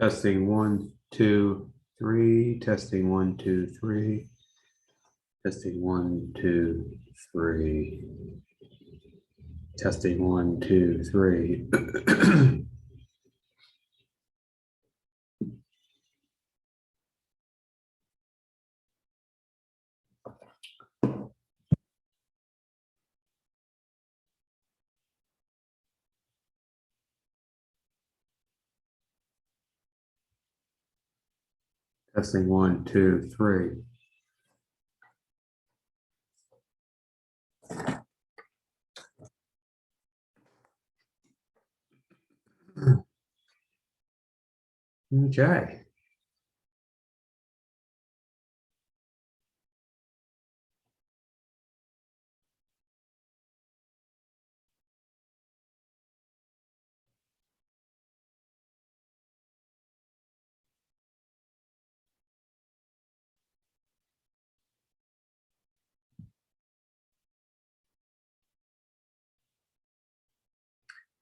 Testing 1, 2, 3. Testing 1, 2, 3. Testing 1, 2, 3. Testing 1, 2, 3. Testing 1, 2, 3. Okay.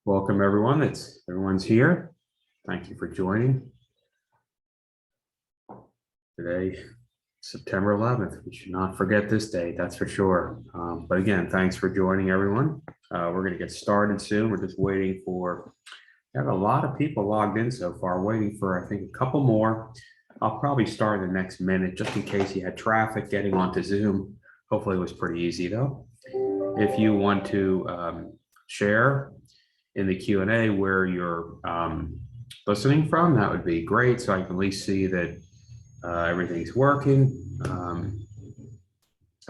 Welcome, everyone. Everyone's here. Thank you for joining. Today, September 11th. We should not forget this date, that's for sure. But again, thanks for joining, everyone. We're going to get started soon. We're just waiting for, we have a lot of people logged in so far, waiting for, I think, a couple more. I'll probably start in the next minute, just in case you had traffic getting onto Zoom. Hopefully it was pretty easy, though. If you want to share in the Q&A where you're listening from, that would be great, so I can at least see that everything's working.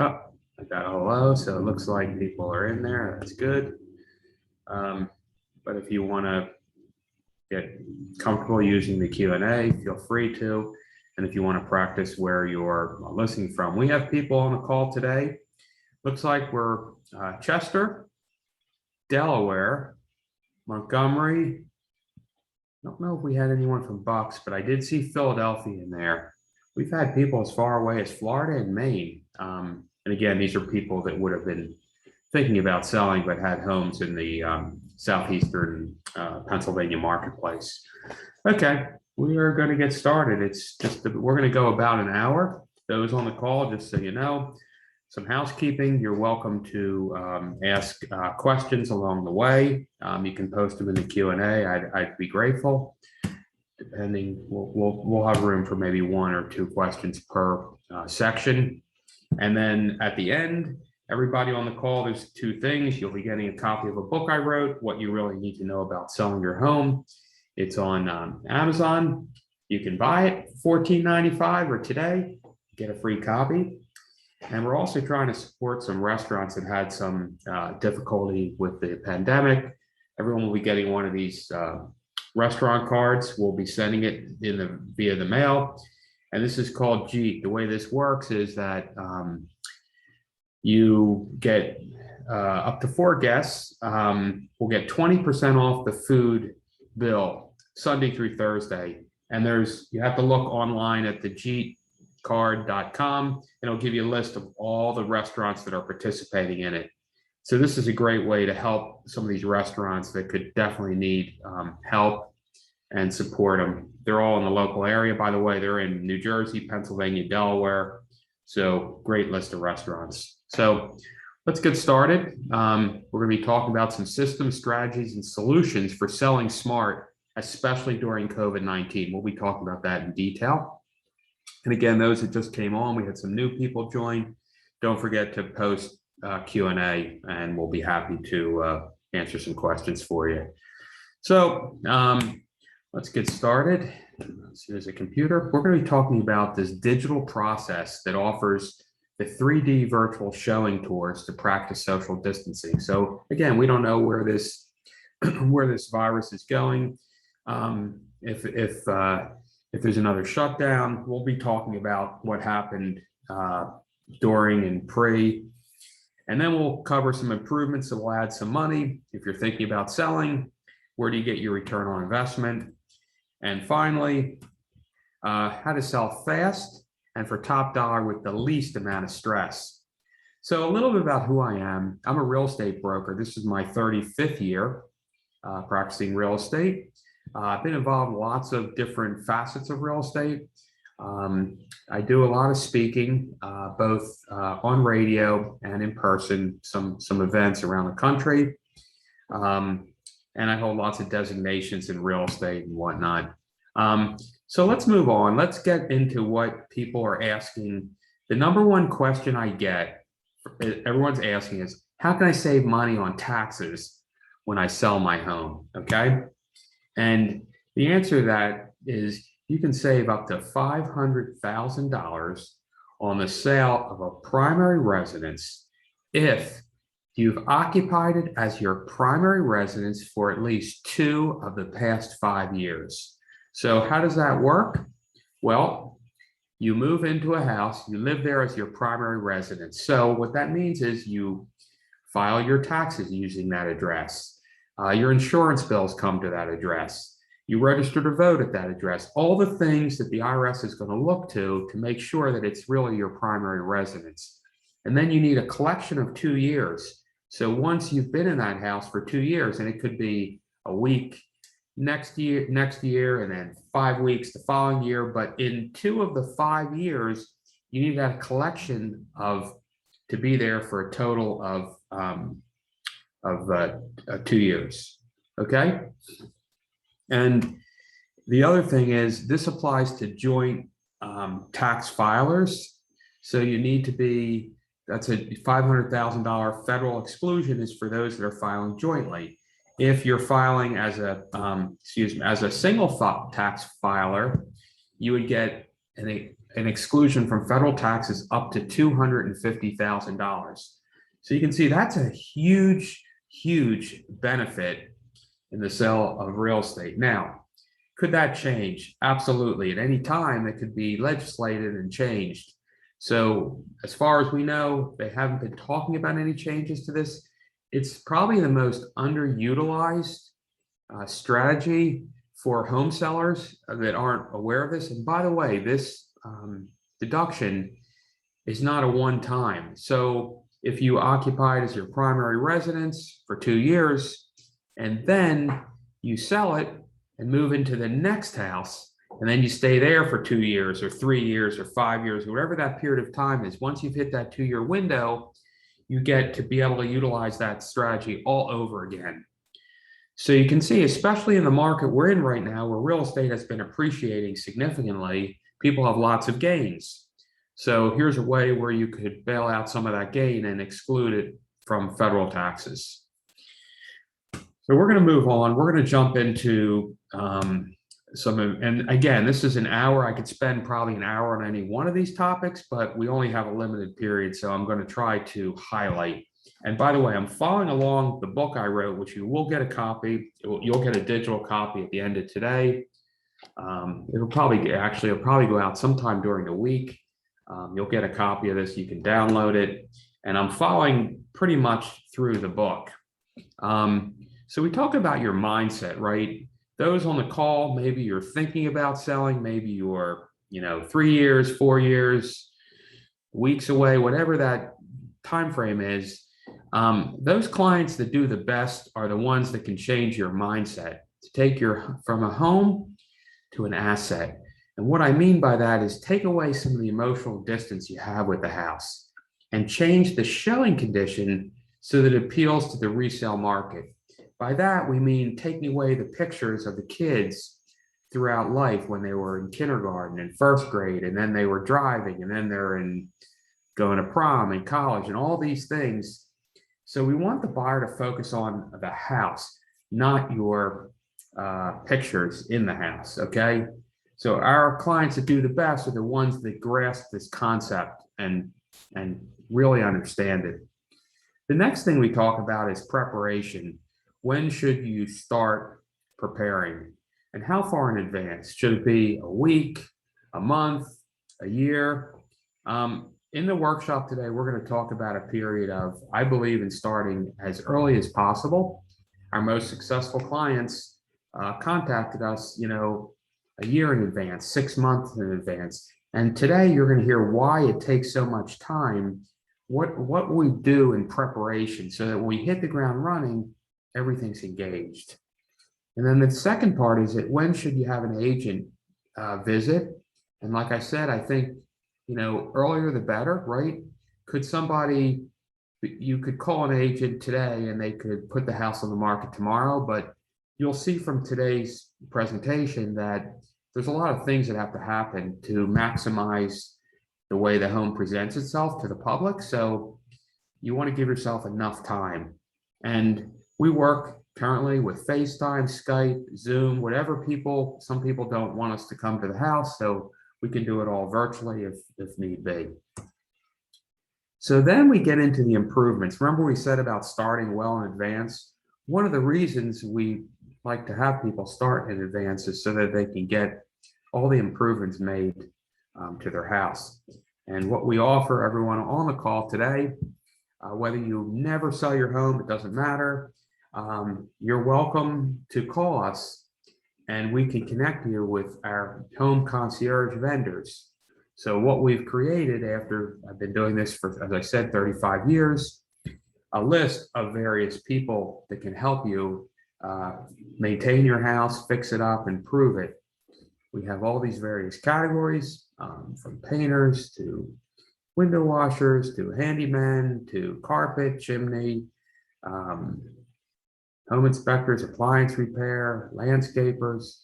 Oh, I got a hello, so it looks like people are in there. That's good. But if you want to get comfortable using the Q&A, feel free to. And if you want to practice where you're listening from, we have people on the call today. Looks like we're Chester, Delaware, Montgomery. I don't know if we had anyone from Bucks, but I did see Philadelphia in there. We've had people as far away as Florida and Maine. And again, these are people that would have been thinking about selling, but had homes in the southeastern Pennsylvania marketplace. Okay, we are going to get started. We're going to go about an hour. Those on the call, just so you know, some housekeeping. You're welcome to ask questions along the way. You can post them in the Q&A. I'd be grateful. Depending, we'll have room for maybe one or two questions per section. And then at the end, everybody on the call, there's two things. You'll be getting a copy of a book I wrote, What You Really Need to Know About Selling Your Home. It's on Amazon. You can buy it $14.95 or today, get a free copy. And we're also trying to support some restaurants that had some difficulty with the pandemic. Everyone will be getting one of these restaurant cards. We'll be sending it via the mail. And this is called Jeet. The way this works is that you get up to 4 guests will get 20% off the food bill Sunday through Thursday. And you have to look online at the jeetcard.com. It'll give you a list of all the restaurants that are participating in it. So this is a great way to help some of these restaurants that could definitely need help and support them. They're all in the local area, by the way. They're in New Jersey, Pennsylvania, Delaware. So great list of restaurants. So let's get started. We're going to be talking about some systems, strategies, and solutions for selling smart, especially during COVID-19. We'll be talking about that in detail. And again, those that just came on, we had some new people join. Don't forget to post Q&A, and we'll be happy to answer some questions for you. So let's get started. Here's a computer. We're going to be talking about this digital process that offers the 3D virtual showing tours to practice social distancing. So again, we don't know where this virus is going. If there's another shutdown, we'll be talking about what happened during and pre, and then we'll cover some improvements that will add some money. If you're thinking about selling, where do you get your return on investment? And finally, how to sell fast and for top dollar with the least amount of stress. So a little bit about who I am. I'm a real estate broker. This is my 35th year practicing real estate. I've been involved in lots of different facets of real estate. I do a lot of speaking, both on radio and in person, some events around the country. And I hold lots of designations in real estate and whatnot. So let's move on. Let's get into what people are asking. The number one question I get, everyone's asking is, how can I save money on taxes when I sell my home? Okay. And the answer to that is you can save up to $500,000 on the sale of a primary residence if you've occupied it as your primary residence for at least 2 of the past 5 years. So how does that work? Well, you move into a house, you live there as your primary residence. So what that means is you file your taxes using that address. Your insurance bills come to that address. You register to vote at that address. All the things that the IRS is going to look to make sure that it's really your primary residence. And then you need a collection of 2 years. So once you've been in that house for 2 years, and it could be a week next year, and then 5 weeks the following year, but in 2 of the 5 years, you need that collection to be there for a total of 2 years. Okay. And the other thing is this applies to joint tax filers. So you need to be, that's a $500,000 federal exclusion is for those that are filing jointly. If you're filing as a single tax filer, you would get an exclusion from federal taxes up to $250,000. So you can see that's a huge, huge benefit in the sale of real estate. Now, could that change? Absolutely. At any time, it could be legislated and changed. So as far as we know, they haven't been talking about any changes to this. It's probably the most underutilized strategy for home sellers that aren't aware of this. And by the way, this deduction is not a one-time. So if you occupy it as your primary residence for 2 years, and then you sell it and move into the next house, and then you stay there for 2 years or 3 years or 5 years, whatever that period of time is, once you've hit that 2-year window, you get to be able to utilize that strategy all over again. So you can see, especially in the market we're in right now, where real estate has been appreciating significantly, people have lots of gains. So here's a way where you could bail out some of that gain and exclude it from federal taxes. So we're going to move on. We're going to jump into and again, this is an hour. I could spend probably an hour on any one of these topics, but we only have a limited period. So I'm going to try to highlight. And by the way, I'm following along the book I wrote, which you will get a copy. You'll get a digital copy at the end of today. It'll probably go out sometime during the week. You'll get a copy of this. You can download it. And I'm following pretty much through the book. So we talk about your mindset, right? Those on the call, maybe you're thinking about selling, maybe you're, 3 years, 4 years, weeks away, whatever that time frame is. Those clients that do the best are the ones that can change your mindset to take from a home to an asset. And what I mean by that is take away some of the emotional distance you have with the house and change the showing condition so that it appeals to the resale market. By that, we mean taking away the pictures of the kids throughout life when they were in kindergarten and first grade, and then they were driving, and then they're going to prom and college and all these things. So we want the buyer to focus on the house, not your pictures in the house, okay? So our clients that do the best are the ones that grasp this concept and really understand it. The next thing we talk about is preparation. When should you start preparing? And how far in advance? Should it be a week, a month, a year? In the workshop today, we're going to talk about a period of, I believe in starting as early as possible. Our most successful clients contacted us, a year in advance, 6 months in advance. And today you're going to hear why it takes so much time, what we do in preparation so that when we hit the ground running, everything's engaged. And then the second part is that when should you have an agent visit? And like I said, I think, earlier the better, right? You could call an agent today and they could put the house on the market tomorrow, but you'll see from today's presentation that there's a lot of things that have to happen to maximize the way the home presents itself to the public. So you want to give yourself enough time. And we work currently with FaceTime, Skype, Zoom, whatever some people don't want us to come to the house, so we can do it all virtually if need be. So then we get into the improvements. Remember we said about starting well in advance? One of the reasons we like to have people start in advance is so that they can get all the improvements made to their house. And what we offer everyone on the call today, whether you never sell your home, it doesn't matter. You're welcome to call us and we can connect you with our home concierge vendors. So what we've created after I've been doing this for, as I said, 35 years, a list of various people that can help you maintain your house, fix it up, improve it. We have all these various categories, from painters to window washers to handymen to carpet, chimney, home inspectors, appliance repair, landscapers.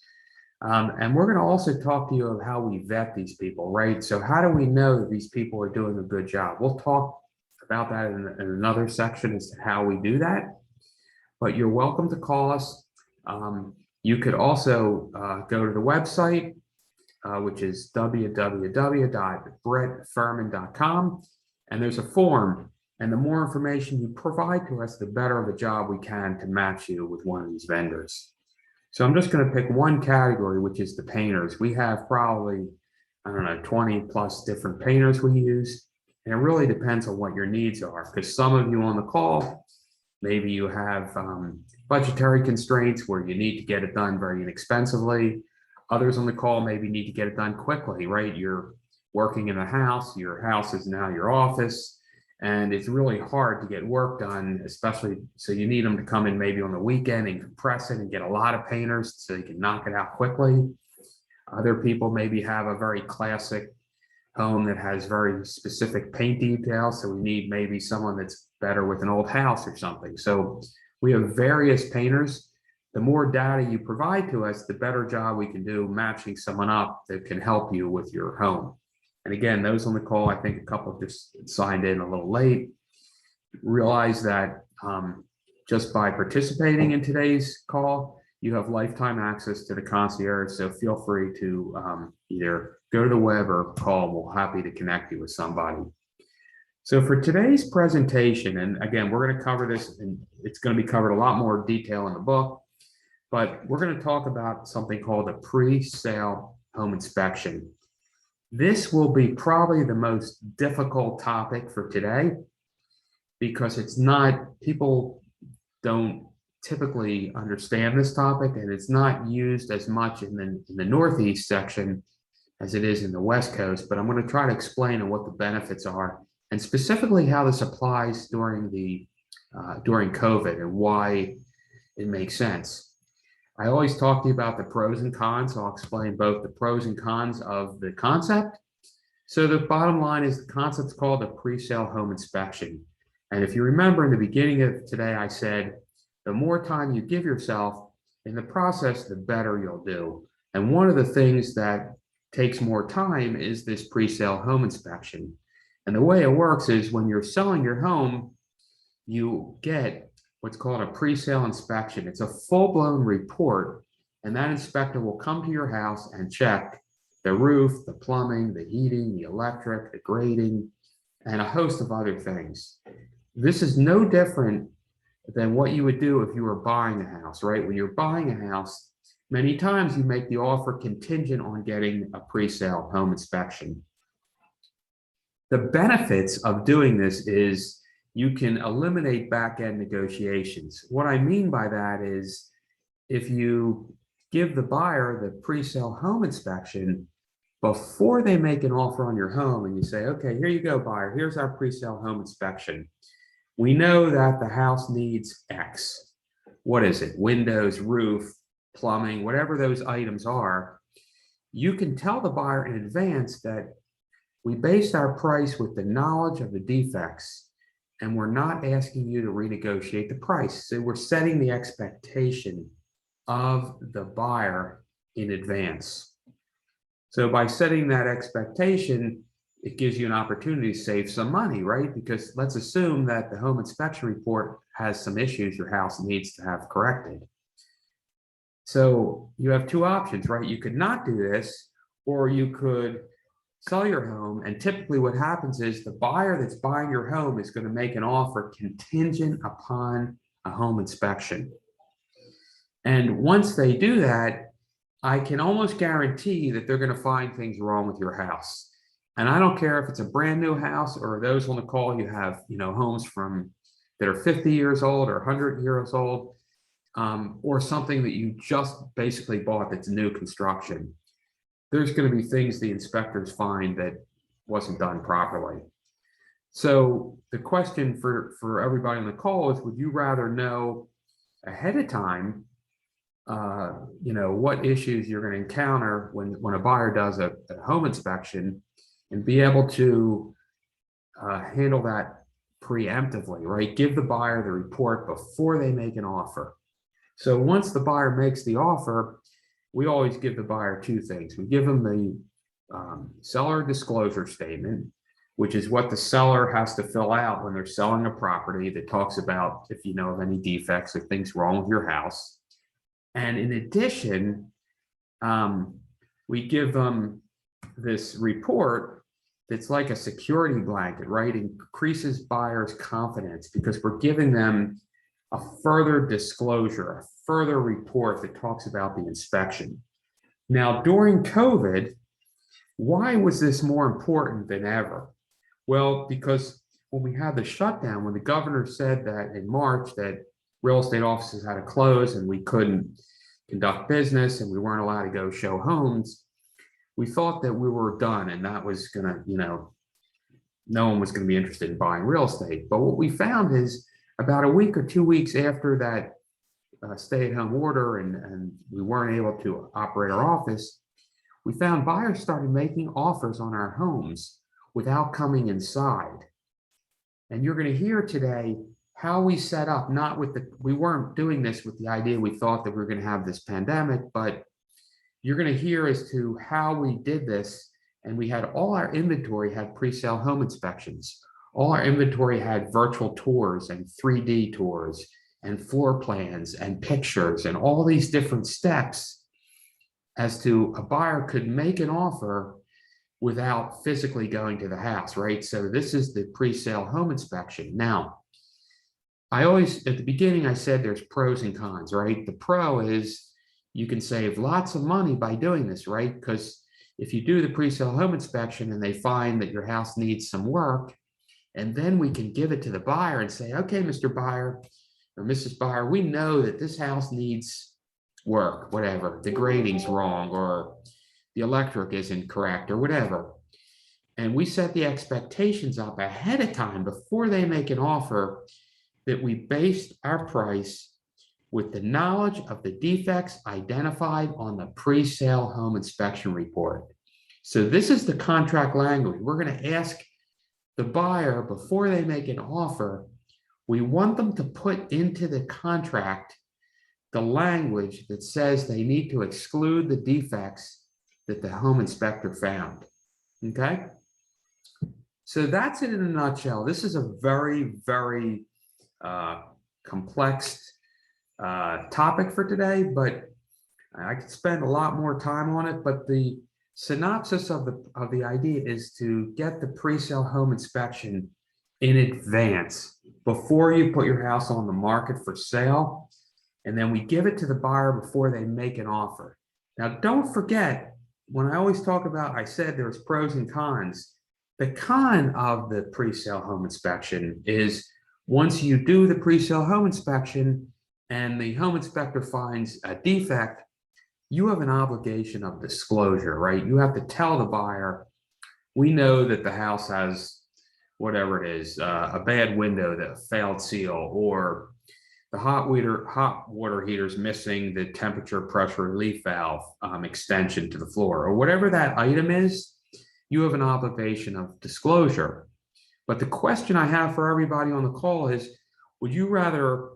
And we're going to also talk to you of how we vet these people, right? So how do we know that these people are doing a good job? We'll talk about that in another section as to how we do that. But you're welcome to call us. You could also go to the website, which is www.brettfurman.com. And there's a form. And the more information you provide to us, the better of a job we can to match you with one of these vendors. So I'm just going to pick one category, which is the painters. We have probably, I don't know, 20 plus different painters we use. And it really depends on what your needs are, because some of you on the call, maybe you have budgetary constraints where you need to get it done very inexpensively. Others on the call maybe need to get it done quickly, right? You're working in a house, your house is now your office, and it's really hard to get work done, especially so you need them to come in maybe on the weekend and compress it and get a lot of painters so you can knock it out quickly. Other people maybe have a very classic home that has very specific paint details, so we need maybe someone that's better with an old house or something. So we have various painters. The more data you provide to us, the better job we can do matching someone up that can help you with your home. And again, those on the call, I think a couple just signed in a little late, realize that just by participating in today's call, you have lifetime access to the concierge. So feel free to either go to the web or call. We're happy to connect you with somebody. So for today's presentation, and again, we're going to cover this, and it's going to be covered a lot more detail in the book, but we're going to talk about something called a pre-sale home inspection. This will be probably the most difficult topic for today because it's not, people don't typically understand this topic, and it's not used as much in the Northeast section as it is in the West Coast, but I'm going to try to explain what the benefits are and specifically how this applies during COVID and why it makes sense. I always talk to you about the pros and cons. So I'll explain both the pros and cons of the concept. So the bottom line is the concept's called a pre-sale home inspection. And if you remember in the beginning of today, I said, the more time you give yourself in the process, the better you'll do. And one of the things that takes more time is this pre-sale home inspection. And the way it works is when you're selling your home, you get what's called a pre-sale inspection. It's a full-blown report, and that inspector will come to your house and check the roof, the plumbing, the heating, the electric, the grading, and a host of other things. This is no different than what you would do if you were buying a house, right? When you're buying a house, many times you make the offer contingent on getting a pre-sale home inspection. The benefits of doing this is you can eliminate back-end negotiations. What I mean by that is if you give the buyer the pre-sale home inspection before they make an offer on your home and you say, okay, here you go, buyer, here's our pre-sale home inspection. We know that the house needs X. What is it? Windows, roof, plumbing, whatever those items are. You can tell the buyer in advance that we based our price with the knowledge of the defects, and we're not asking you to renegotiate the price. So we're setting the expectation of the buyer in advance. So by setting that expectation, it gives you an opportunity to save some money, right? Because let's assume that the home inspection report has some issues your house needs to have corrected. So you have two options, right? You could not do this, or you could sell your home. And typically what happens is the buyer that's buying your home is going to make an offer contingent upon a home inspection. And once they do that, I can almost guarantee that they're going to find things wrong with your house. And I don't care if it's a brand new house or those on the call, you have, homes that are 50 years old or 100 years old, or something that you just basically bought that's new construction. There's going to be things the inspectors find that wasn't done properly. So the question for everybody on the call is, would you rather know ahead of time, what issues you're going to encounter when a buyer does a home inspection and be able to handle that preemptively, right? Give the buyer the report before they make an offer. So once the buyer makes the offer, we always give the buyer two things. We give them the seller disclosure statement, which is what the seller has to fill out when they're selling a property, that talks about if you know of any defects or things wrong with your house. And in addition, we give them this report that's like a security blanket, right? Increases buyers' confidence because we're giving them a further disclosure, a further report that talks about the inspection. Now, during COVID, why was this more important than ever? Well, because when we had the shutdown, when the governor said that in March that real estate offices had to close and we couldn't conduct business and we weren't allowed to go show homes, we thought that we were done and that was going to, no one was going to be interested in buying real estate. But what we found is about a week or 2 weeks after that stay-at-home order and we weren't able to operate our office, we found buyers started making offers on our homes without coming inside. And you're going to hear today how we set up, not with we weren't doing this with the idea we thought that we were going to have this pandemic, but you're going to hear as to how we did this. And we had all our inventory had pre-sale home inspections. All our inventory had virtual tours and 3D tours and floor plans and pictures and all these different steps as to a buyer could make an offer without physically going to the house, right? So this is the pre-sale home inspection. Now, I always, at the beginning, I said there's pros and cons, right? The pro is you can save lots of money by doing this, right? Because if you do the pre-sale home inspection and they find that your house needs some work, and then we can give it to the buyer and say, okay, Mr. Buyer or Mrs. Buyer, we know that this house needs work, whatever, the grading's wrong or the electric isn't correct or whatever. And we set the expectations up ahead of time before they make an offer that we based our price with the knowledge of the defects identified on the pre-sale home inspection report. So this is the contract language. We're going to ask the buyer before they make an offer, we want them to put into the contract the language that says they need to exclude the defects that the home inspector found. Okay? So that's it in a nutshell. This is a very, very complex topic for today, but I could spend a lot more time on it. But the synopsis of the idea is to get the pre-sale home inspection in advance before you put your house on the market for sale. And then we give it to the buyer before they make an offer. Now, don't forget, when I always talk about, I said there's pros and cons. The con of the pre-sale home inspection is once you do the pre-sale home inspection and the home inspector finds a defect, you have an obligation of disclosure, right? You have to tell the buyer, we know that the house has whatever it is, a bad window, that failed seal, or the hot water heater is missing the temperature pressure relief valve extension to the floor, or whatever that item is, you have an obligation of disclosure. But the question I have for everybody on the call is, would you rather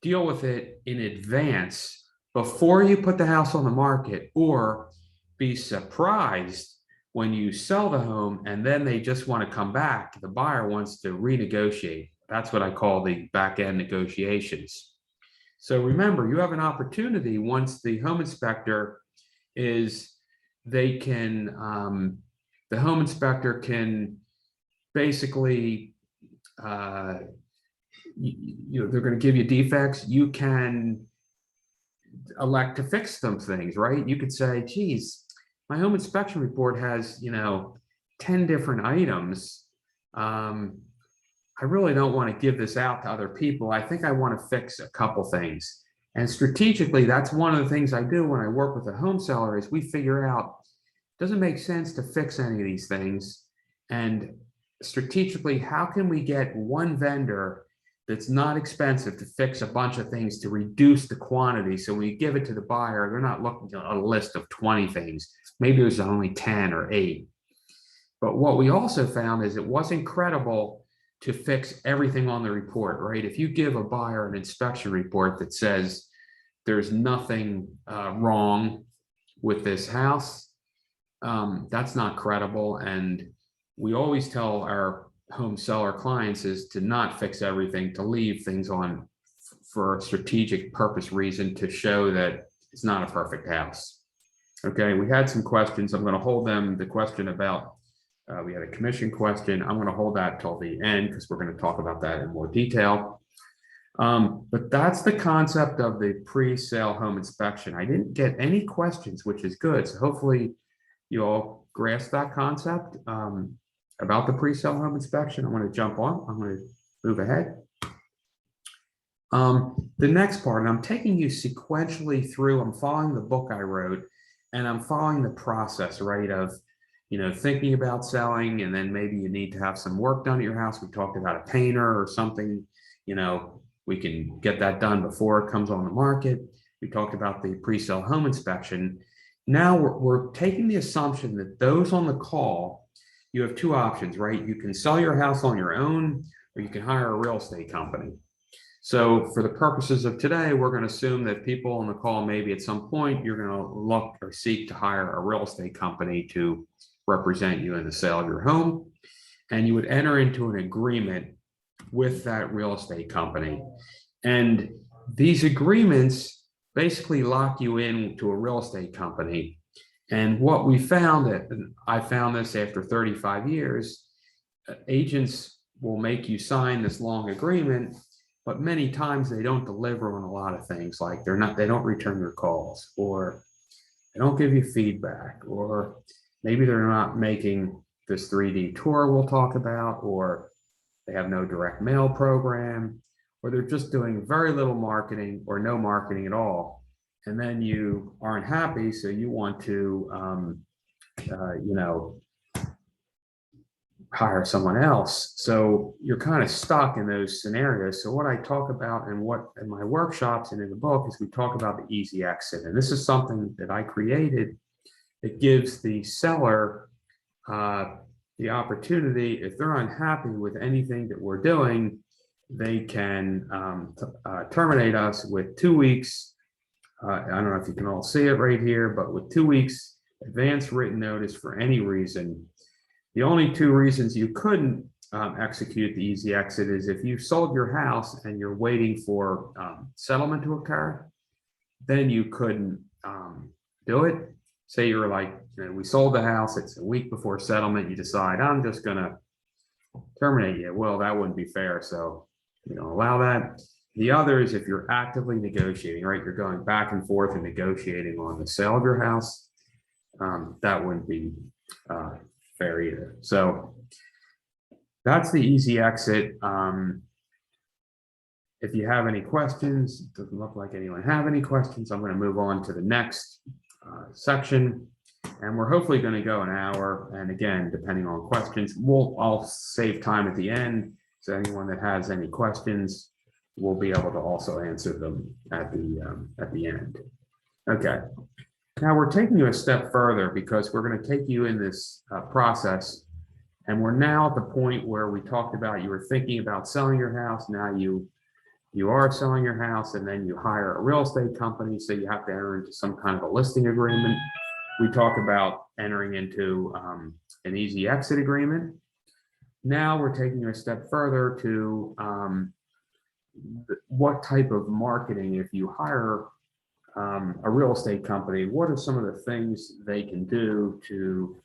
deal with it in advance before you put the house on the market, or be surprised when you sell the home and then they just want to come back, the buyer wants to renegotiate? That's what I call the back-end negotiations. So remember, you have an opportunity once the home inspector is, they can, the home inspector can basically, they're going to give you defects. You can elect to fix some things, right? You could say, geez, my home inspection report has, 10 different items. I really don't want to give this out to other people. I think I want to fix a couple things. And strategically, that's one of the things I do when I work with a home seller is we figure out, doesn't make sense to fix any of these things. And strategically, how can we get one vendor that's not expensive to fix a bunch of things to reduce the quantity? So when you give it to the buyer, they're not looking at a list of 20 things. Maybe there's only 10 or 8. But what we also found is it wasn't credible to fix everything on the report, right? If you give a buyer an inspection report that says there's nothing wrong with this house, that's not credible. And we always tell our home seller clients is to not fix everything, to leave things on for a strategic purpose reason to show that it's not a perfect house. Okay, we had some questions. I'm going to hold them. The question about, we had a commission question. I'm going to hold that till the end because we're going to talk about that in more detail. But that's the concept of the pre-sale home inspection. I didn't get any questions, which is good. So hopefully you all grasp that concept about the pre-sale home inspection. I'm going to jump on. I'm going to move ahead. The next part, and I'm taking you sequentially through, I'm following the book I wrote, and I'm following the process, right, of, thinking about selling, and then maybe you need to have some work done at your house. We talked about a painter or something, we can get that done before it comes on the market. We talked about the pre-sale home inspection. Now we're taking the assumption that those on the call, you have two options, right? You can sell your house on your own, or you can hire a real estate company. So for the purposes of today, we're going to assume that people on the call, maybe at some point, you're going to look or seek to hire a real estate company to represent you in the sale of your home. And you would enter into an agreement with that real estate company. And these agreements basically lock you into a real estate company. And what we found, and I found this after 35 years, agents will make you sign this long agreement, but many times they don't deliver on a lot of things, like they don't return your calls, or they don't give you feedback, or maybe they're not making this 3D tour we'll talk about, or they have no direct mail program, or they're just doing very little marketing or no marketing at all. And then you aren't happy, so you want to, hire someone else. So you're kind of stuck in those scenarios. So what I talk about and what in my workshops and in the book is we talk about the easy exit. And this is something that I created that gives the seller the opportunity, if they're unhappy with anything that we're doing, they can terminate us with 2 weeks. I don't know if you can all see it right here, but with 2 weeks advance written notice for any reason. The only two reasons you couldn't execute the easy exit is if you sold your house and you're waiting for settlement to occur, then you couldn't do it. Say you're like, we sold the house, it's a week before settlement, you decide, I'm just gonna terminate you. Well, that wouldn't be fair, so we don't allow that. The other is if you're actively negotiating, right? You're going back and forth and negotiating on the sale of your house, that wouldn't be fair either. So that's the easy exit. If you have any questions, it doesn't look like anyone have any questions. I'm going to move on to the next section, and we're hopefully going to go an hour. And again, depending on questions, I'll save time at the end. So anyone that has any questions, we'll be able to also answer them at the end. Okay. Now we're taking you a step further because we're going to take you in this process, and we're now at the point where we talked about you were thinking about selling your house. Now you are selling your house, and then you hire a real estate company, so you have to enter into some kind of a listing agreement. We talk about entering into an easy exit agreement. Now we're taking you a step further to what type of marketing, if you hire a real estate company, what are some of the things they can do to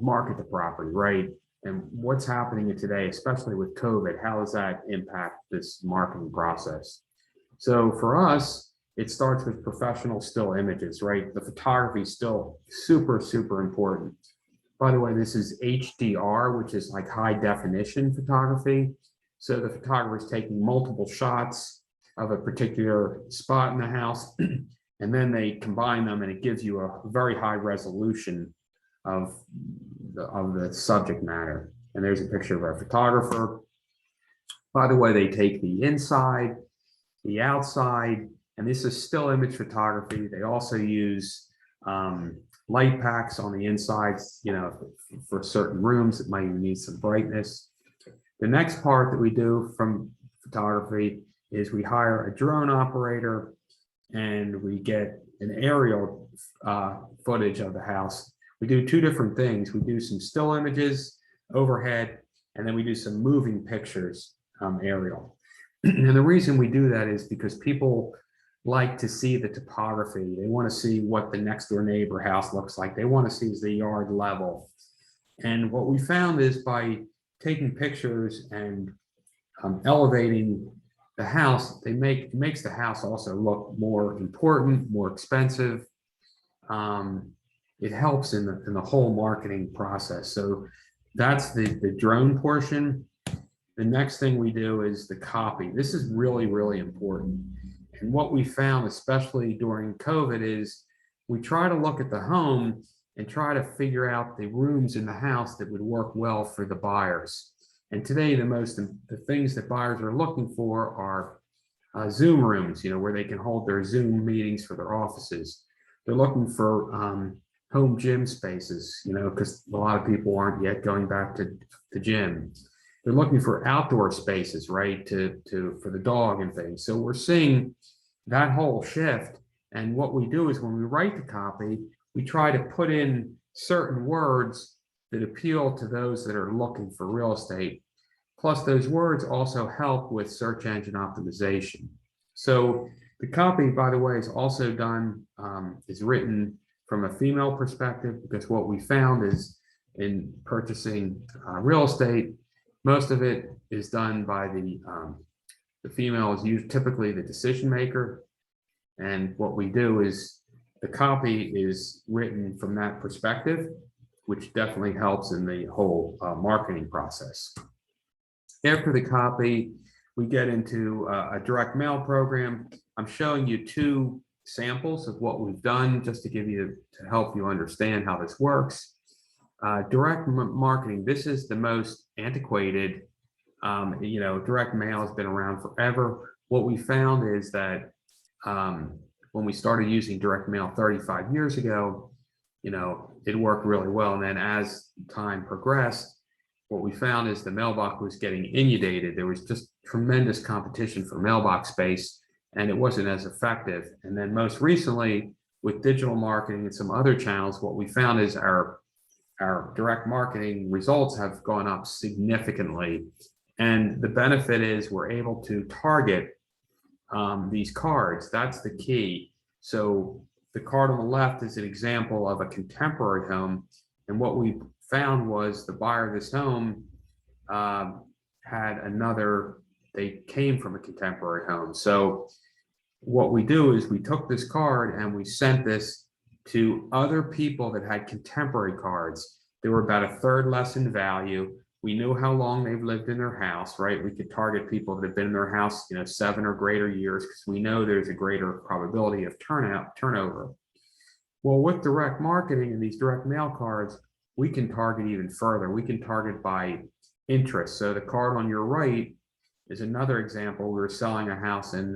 market the property, right? And what's happening today, especially with COVID, how does that impact this marketing process? So for us, it starts with professional still images, right? The photography is still super, super important. By the way, this is HDR, which is like high definition photography. So the photographer is taking multiple shots of a particular spot in the house, and then they combine them, and it gives you a very high resolution of the subject matter. And there's a picture of our photographer. By the way, they take the inside, the outside, and this is still image photography. They also use light packs on the insides, for certain rooms that might need some brightness. The next part that we do from photography is we hire a drone operator, and we get an aerial footage of the house. We do two different things. We do some still images overhead, and then we do some moving pictures aerial. And the reason we do that is because people like to see the topography. They want to see what the next door neighbor house looks like. They want to see is the yard level. And what we found is by taking pictures and elevating the house, it makes the house also look more important, more expensive. It helps in the whole marketing process. So that's the drone portion. The next thing we do is the copy. This is really, really important. And what we found, especially during COVID, is we try to look at the home and try to figure out the rooms in the house that would work well for the buyers. And today, the things that buyers are looking for are Zoom rooms, where they can hold their Zoom meetings for their offices. They're looking for home gym spaces, because a lot of people aren't yet going back to the gym. They're looking for outdoor spaces, right, for the dog and things. So we're seeing that whole shift. And what we do is when we write the copy, we try to put in certain words that appeal to those that are looking for real estate. Plus, those words also help with search engine optimization. So the copy, by the way, is also done, is written from a female perspective, because what we found is in purchasing real estate, most of it is done by the female is typically the decision maker. And what we do is the copy is written from that perspective, which definitely helps in the whole marketing process. After the copy, we get into a direct mail program. I'm showing you two samples of what we've done just to help you understand how this works. Direct marketing, this is the most antiquated. Direct mail has been around forever. What we found is that when we started using direct mail 35 years ago, it worked really well. And then as time progressed, what we found is the mailbox was getting inundated. There was just tremendous competition for mailbox space, and it wasn't as effective. And then most recently, with digital marketing and some other channels, what we found is our direct marketing results have gone up significantly. And the benefit is we're able to target these cards. That's the key. So the card on the left is an example of a contemporary home. And what we found was the buyer of this home they came from a contemporary home. So what we do is we took this card and we sent this to other people that had contemporary cards. They were about a third less in value. We knew how long they've lived in their house, right? We could target people that have been in their house, 7 or greater years, because we know there's a greater probability of turnover. Well, with direct marketing and these direct mail cards, we can target even further. We can target by interest. So the card on your right is another example. We were selling a house in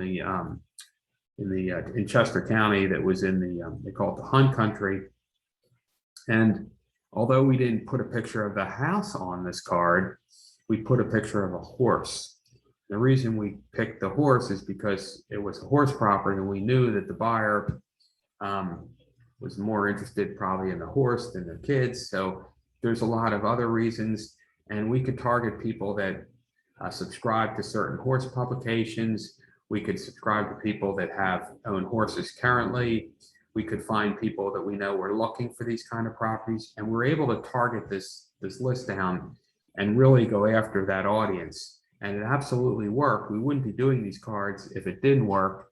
Chester County that was in they call it the Hunt Country. And although we didn't put a picture of the house on this card, we put a picture of a horse. The reason we picked the horse is because it was a horse property, and we knew that the buyer was more interested probably in the horse than their kids. So there's a lot of other reasons, and we could target people that subscribe to certain horse publications. We could subscribe to people that own horses currently. We could find people that we know were looking for these kind of properties, and we're able to target this list down and really go after that audience. And it absolutely worked. We wouldn't be doing these cards if it didn't work.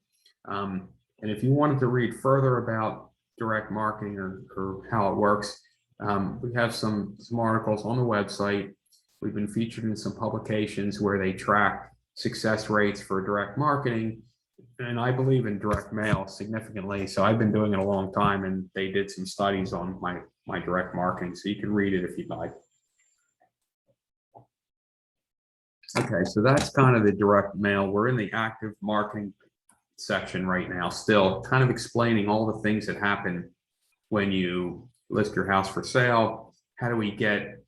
And if you wanted to read further about direct marketing or how it works, we have some articles on the website. We've been featured in some publications where they track success rates for direct marketing. And I believe in direct mail significantly. So I've been doing it a long time, and they did some studies on my direct marketing. So you can read it if you'd like. Okay, so that's kind of the direct mail. We're in the active marketing section right now, still kind of explaining all the things that happen when you list your house for sale. How do we get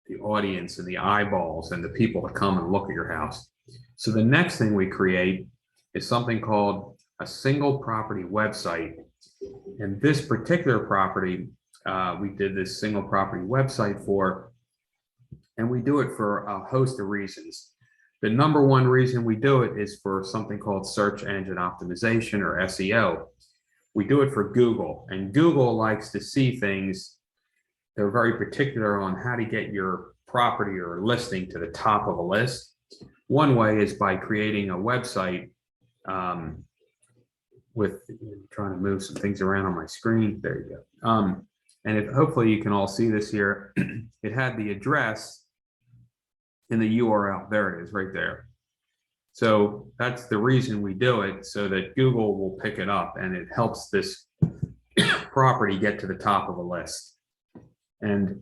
the audience and the eyeballs and the people to come and look at your house? So the next thing we create is something called a single property website. And this particular property, we did this single property website for, and we do it for a host of reasons. The number one reason we do it is for something called search engine optimization, or SEO. We do it for Google, and Google likes to see things. They're very particular on how to get your property or listing to the top of a list. One way is by creating a website with, I'm trying to move some things around on my screen. There you go. And hopefully you can all see this here. It had the address in the URL. There it is right there. So that's the reason we do it, so that Google will pick it up and it helps this property get to the top of a list. And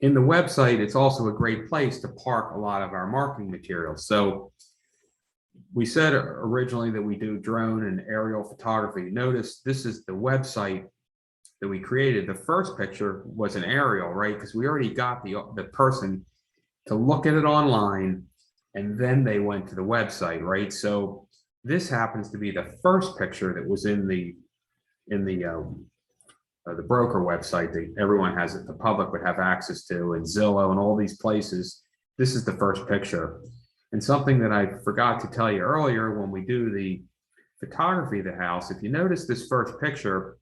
in the website, it's also a great place to park a lot of our marketing materials. So we said originally that we do drone and aerial photography. Notice this is the website that we created. The first picture was an aerial, right? Because we already got the person to look at it online, and then they went to the website, right? So this happens to be the first picture that was in the broker website that everyone has, the public would have access to, and Zillow and all these places. This is the first picture. And something that I forgot to tell you earlier, when we do the photography of the house, if you notice this first picture,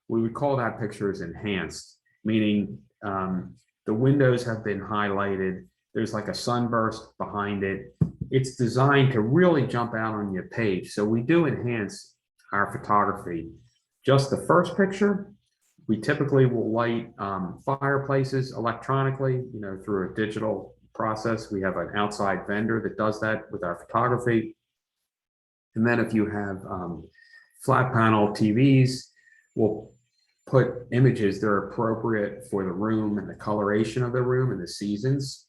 we would call that picture as enhanced, meaning the windows have been highlighted. There's like a sunburst behind it. It's designed to really jump out on your page. So we do enhance our photography. Just the first picture, we typically will light fireplaces electronically, through a digital process. We have an outside vendor that does that with our photography. And then if you have flat panel TVs, we'll put images that are appropriate for the room and the coloration of the room and the seasons.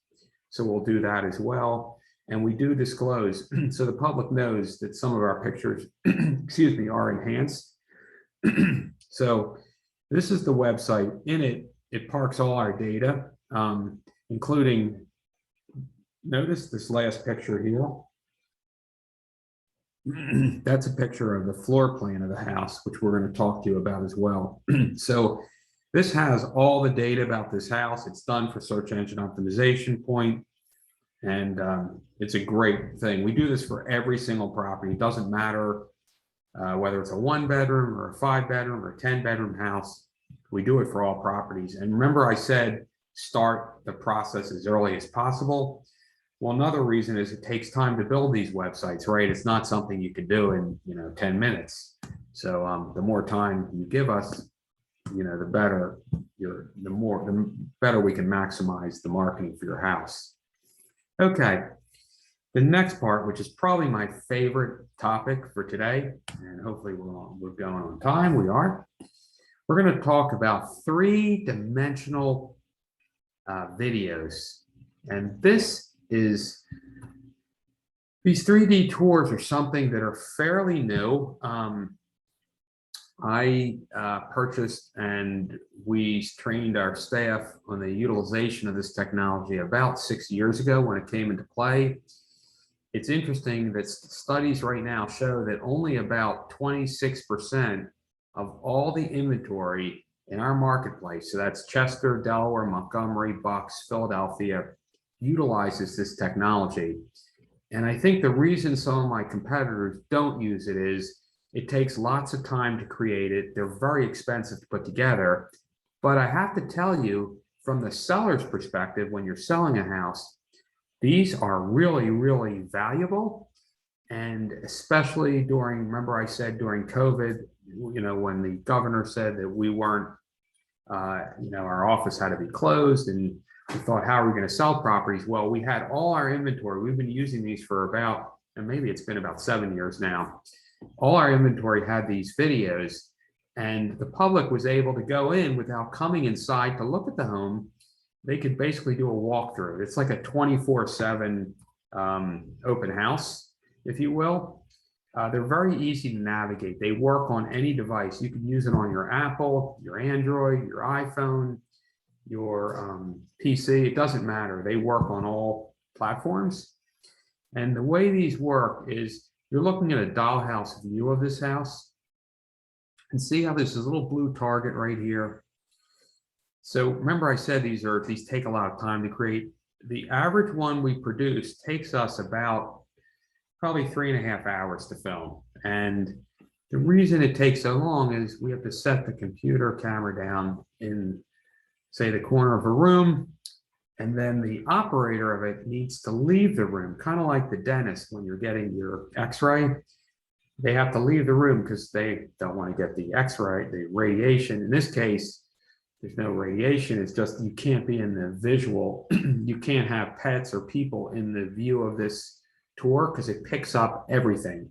So we'll do that as well. And we do disclose, so the public knows that some of our pictures, excuse me, are enhanced. So this is the website. In it, it parks all our data, including, notice this last picture here. That's a picture of the floor plan of the house, which we're going to talk to you about as well. So this has all the data about this house. It's done for search engine optimization point. And it's a great thing. We do this for every single property. It doesn't matter whether it's a 1-bedroom or a 5-bedroom or a 10-bedroom house. We do it for all properties. And remember, I said start the process as early as possible. Well, another reason is it takes time to build these websites, right? It's not something you can do in 10 minutes. So the more time you give us, the better the better we can maximize the marketing for your house. Okay, the next part, which is probably my favorite topic for today, and hopefully we're going on time. We are. We're going to talk about 3-dimensional videos, and these 3D tours are something that are fairly new. I purchased, and we trained our staff on the utilization of this technology about 6 years ago when it came into play. It's interesting that studies right now show that only about 26% of all the inventory in our marketplace, so that's Chester, Delaware, Montgomery, Bucks, Philadelphia, utilizes this technology. And I think the reason some of my competitors don't use it is it takes lots of time to create it. They're very expensive to put together. But I have to tell you, from the seller's perspective, when you're selling a house, these are really, really valuable. And especially remember I said during COVID, when the governor said that we weren't, our office had to be closed, and we thought, how are we going to sell properties? Well, we had all our inventory. We've been using these for about, and maybe it's been about 7 years now. All our inventory had these videos, and the public was able to go in without coming inside to look at the home. They could basically do a walkthrough. It's like a 24/7 open house, if you will. They're very easy to navigate. They work on any device. You can use it on your Apple, your Android, your iPhone, your PC. It doesn't matter. They work on all platforms. And the way these work is, you're looking at a dollhouse view of this house, and see how there's this little blue target right here. So remember I said these take a lot of time to create. the average one we produce takes us about probably 3.5 hours to film. And the reason it takes so long is we have to set the computer camera down in, say, the corner of a room, and then the operator of it needs to leave the room, kind of like the dentist when you're getting your x-ray. They have to leave the room because they don't want to get the x-ray, the radiation. In this case, there's no radiation. It's just you can't be in the visual. You can't have pets or people in the view of this tour because it picks up everything.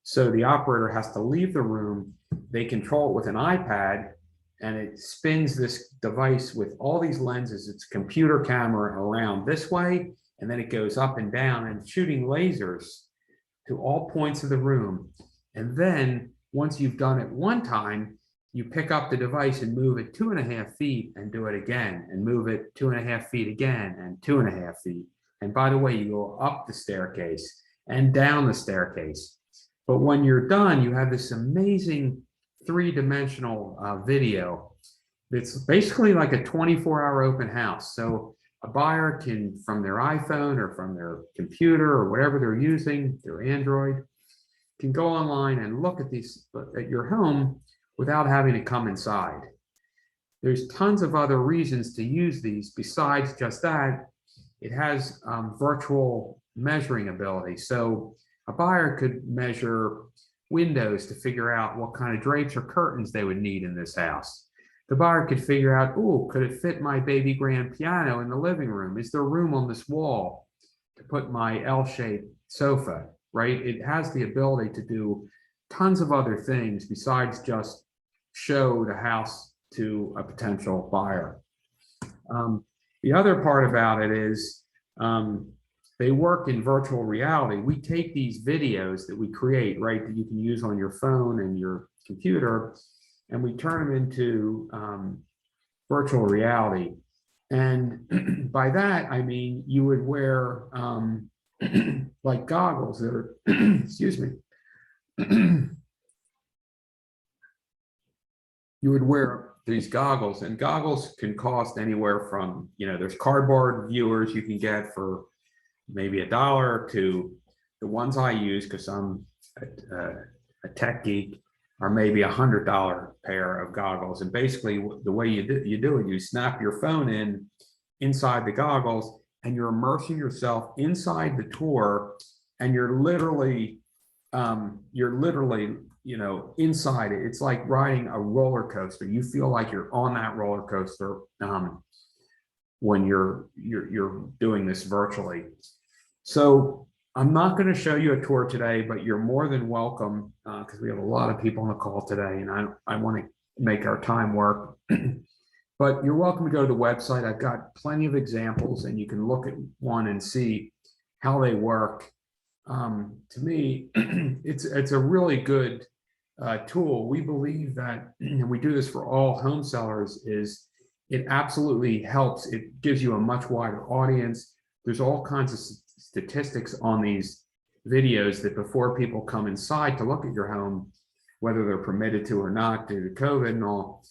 So the operator has to leave the room. They control it with an iPad, and it spins this device with all these lenses. It's a computer camera around this way, and then it goes up and down and shooting lasers to all points of the room. And then once you've done it one time, you pick up the device and move it 2.5 feet and do it again, and move it 2.5 feet again and 2.5 feet. And by the way, you go up the staircase and down the staircase. But when you're done, you have this amazing three-dimensional video. It's basically like a 24-hour open house. So a buyer can, from their iPhone or from their computer or whatever they're using, their Android, can go online and look at your home without having to come inside. There's tons of other reasons to use these besides just that. It has virtual measuring ability. So a buyer could measure windows to figure out what kind of drapes or curtains they would need in this house. The buyer could figure out, oh, could it fit my baby grand piano in the living room? Is there room on this wall to put my L-shaped sofa, right? It has the ability to do tons of other things besides just show the house to a potential buyer. The other part about it is they work in virtual reality. We take these videos that we create, right, that you can use on your phone and your computer, and we turn them into virtual reality. And by that, I mean, you would wear like goggles that are, excuse me, you would wear these goggles, and goggles can cost anywhere from, there's cardboard viewers you can get for maybe $1 to the ones I use, because I'm a tech geek, are maybe $100 pair of goggles. And basically the way you do it, you snap your phone inside the goggles, and you're immersing yourself inside the tour, and you're literally inside it. It's like riding a roller coaster. You feel like you're on that roller coaster when you're doing this virtually. So I'm not going to show you a tour today, but you're more than welcome, because we have a lot of people on the call today, and I want to make our time work. But you're welcome to go to the website. I've got plenty of examples, and you can look at one and see how they work. To me, it's a really good tool. We believe that, and we do this for all home sellers, is it absolutely helps. It gives you a much wider audience. There's all kinds of statistics on these videos that before people come inside to look at your home, whether they're permitted to or not due to COVID and all,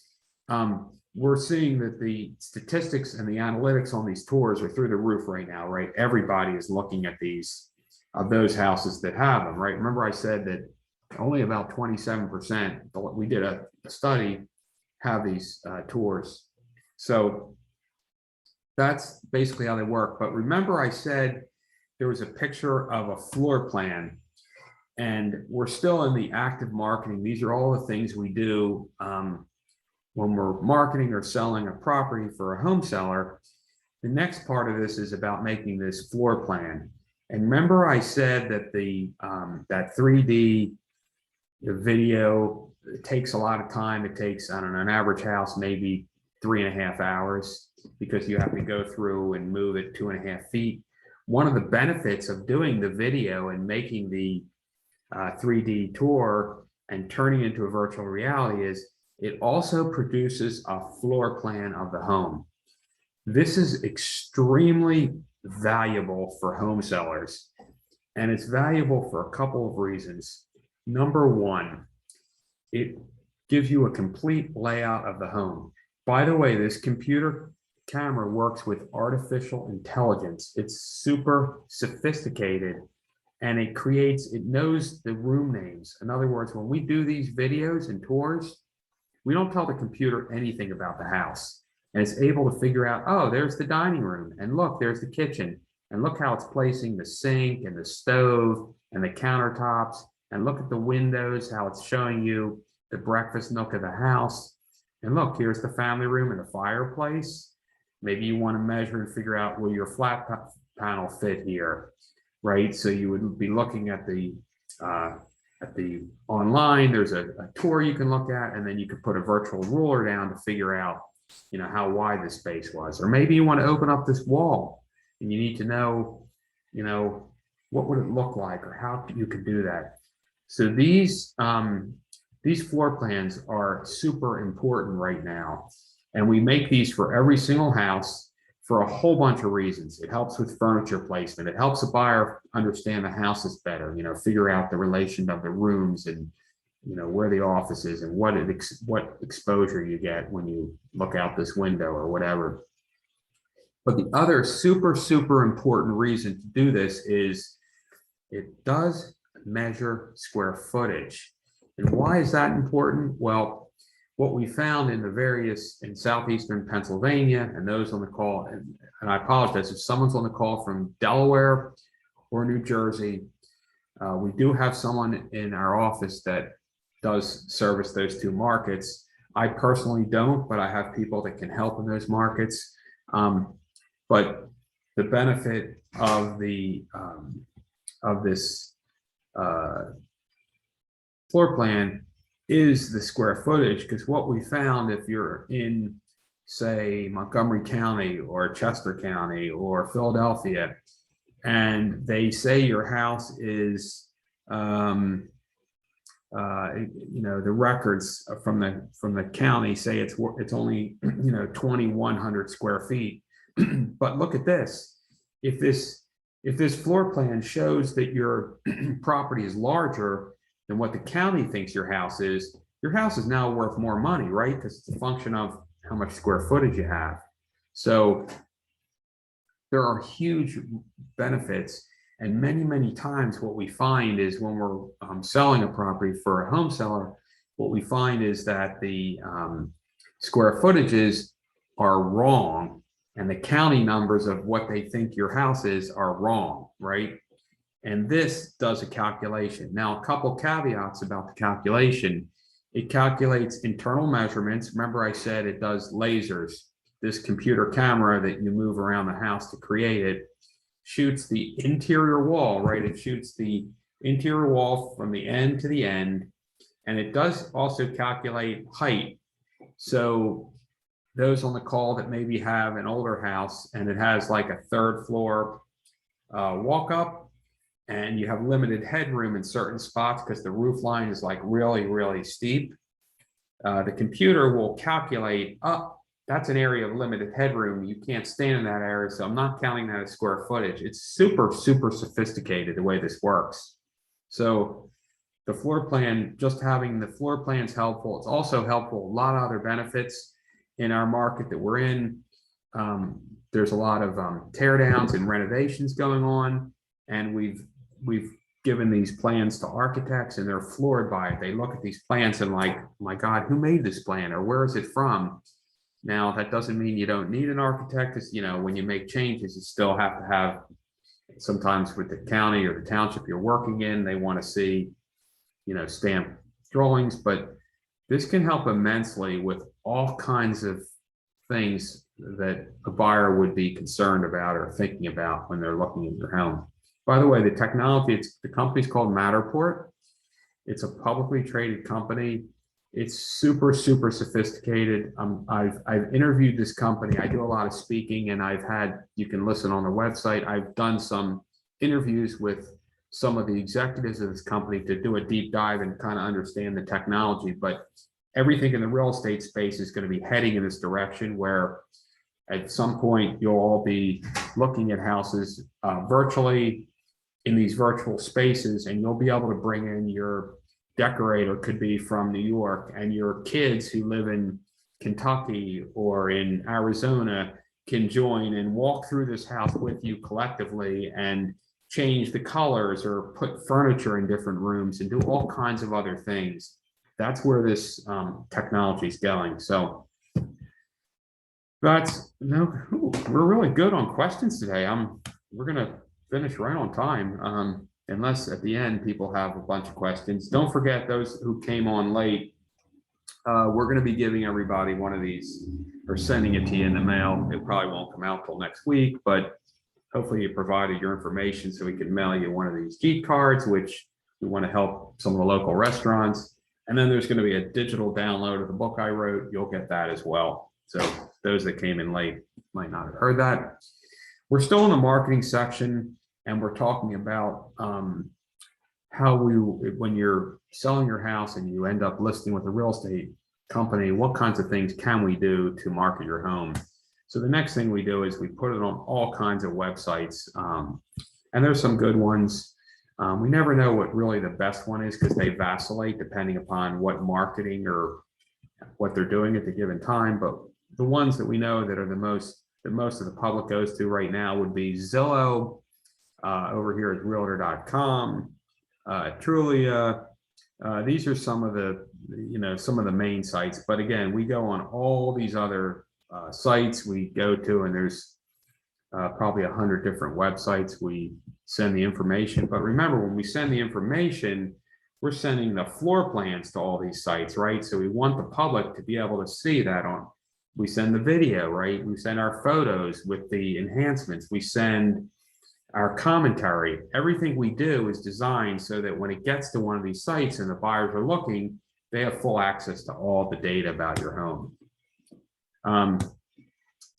we're seeing that the statistics and the analytics on these tours are through the roof right now, right? Everybody is looking at these, of those houses that have them, right? Remember I said that only about 27%, we did a study, have these tours. So that's basically how they work. But remember I said there was a picture of a floor plan, and we're still in the active marketing. These are all the things we do when we're marketing or selling a property for a home seller. The next part of this is about making this floor plan. And remember I said that that 3D video, it takes a lot of time. It takes, I don't know, an average house maybe 3.5 hours, because you have to go through and move it 2.5 feet. One of the benefits of doing the video and making the 3D tour and turning into a virtual reality is it also produces a floor plan of the home. This is extremely valuable for home sellers, and it's valuable for a couple of reasons. Number one, it gives you a complete layout of the home. By the way, this computer camera works with artificial intelligence. It's super sophisticated, and it knows the room names. In other words, when we do these videos and tours, we don't tell the computer anything about the house. And it's able to figure out, oh, there's the dining room, and look, there's the kitchen, and look how it's placing the sink and the stove and the countertops, and look at the windows, how it's showing you the breakfast nook of the house. And look, here's the family room and the fireplace. Maybe you want to measure and figure out, will your flat panel fit here, right? So you would be looking at the online, there's a tour you can look at, and then you could put a virtual ruler down to figure out, how wide the space was. Or maybe you want to open up this wall and you need to know, what would it look like, or how you could do that. So these floor plans are super important right now. And we make these for every single house for a whole bunch of reasons. It helps with furniture placement. It helps a buyer understand the houses better, figure out the relation of the rooms, and where the office is, and what exposure you get when you look out this window or whatever. But the other super, super important reason to do this is it does measure square footage. And why is that important? Well, what we found in southeastern Pennsylvania, and those on the call, and I apologize if someone's on the call from Delaware or New Jersey, we do have someone in our office that does service those two markets. I personally don't, but I have people that can help in those markets. But the benefit of this floor plan is the square footage, because what we found, if you're in, say, Montgomery County or Chester County or Philadelphia, and they say your house is, the records from the county say it's only 2,100 square feet, but look at this. If this floor plan shows that your property is larger than what the county thinks your house is now worth more money, right? Because it's a function of how much square footage you have. So there are huge benefits. And many, many times what we find is when we're selling a property for a home seller, what we find is that the square footages are wrong, and the county numbers of what they think your house is are wrong, right? And this does a calculation. Now, a couple caveats about the calculation. It calculates internal measurements. Remember I said it does lasers. This computer camera that you move around the house to create it shoots the interior wall, right? It shoots the interior wall from the end to the end. And it does also calculate height. So those on the call that maybe have an older house and it has like a third floor walk up, and you have limited headroom in certain spots because the roof line is like really, really steep, the computer will calculate, that's an area of limited headroom. You can't stand in that area, so I'm not counting that as square footage. It's super, super sophisticated the way this works. So the floor plan, just having the floor plan is helpful. It's also helpful, a lot of other benefits in our market that we're in. There's a lot of tear downs and renovations going on, and we've given these plans to architects, and they're floored by it. They look at these plans and like, my God, who made this plan, or where is it from? Now, that doesn't mean you don't need an architect. It's, when you make changes, you still have to have, sometimes with the county or the township you're working in, they want to see, stamp drawings, but this can help immensely with all kinds of things that a buyer would be concerned about or thinking about when they're looking at your home. By the way, the technology, the company's called Matterport. It's a publicly traded company. It's super, super sophisticated. I've interviewed this company. I do a lot of speaking, and you can listen on the website. I've done some interviews with some of the executives of this company to do a deep dive and kind of understand the technology. But everything in the real estate space is going to be heading in this direction, where at some point you'll all be looking at houses virtually in these virtual spaces, and you'll be able to bring in your decorator, could be from New York, and your kids who live in Kentucky or in Arizona, can join and walk through this house with you collectively and change the colors or put furniture in different rooms and do all kinds of other things. That's where this technology is going. So that's no, we're really good on questions today. We're gonna finish right on time, unless at the end people have a bunch of questions. Don't forget those who came on late. We're going to be giving everybody one of these or sending it to you in the mail. It probably won't come out till next week, but hopefully you provided your information so we can mail you one of these Jeet cards, which we want to help some of the local restaurants. And then there's going to be a digital download of the book I wrote. You'll get that as well. So those that came in late might not have heard that. We're still in the marketing section, and we're talking about how when you're selling your house and you end up listing with a real estate company, what kinds of things can we do to market your home? So the next thing we do is we put it on all kinds of websites, and there's some good ones. We never know what really the best one is because they vacillate depending upon what marketing or what they're doing at the given time. But the ones that we know that are the most that most of the public goes to right now would be Zillow. Over here at Realtor.com, Trulia. These are some of the main sites. But again, we go on all these other sites we go to, and there's probably 100 different websites we send the information. But remember, when we send the information, we're sending the floor plans to all these sites, right? So we want the public to be able to see that on. We send the video, right? We send our photos with the enhancements. We send our commentary. Everything we do is designed so that when it gets to one of these sites and the buyers are looking, they have full access to all the data about your home.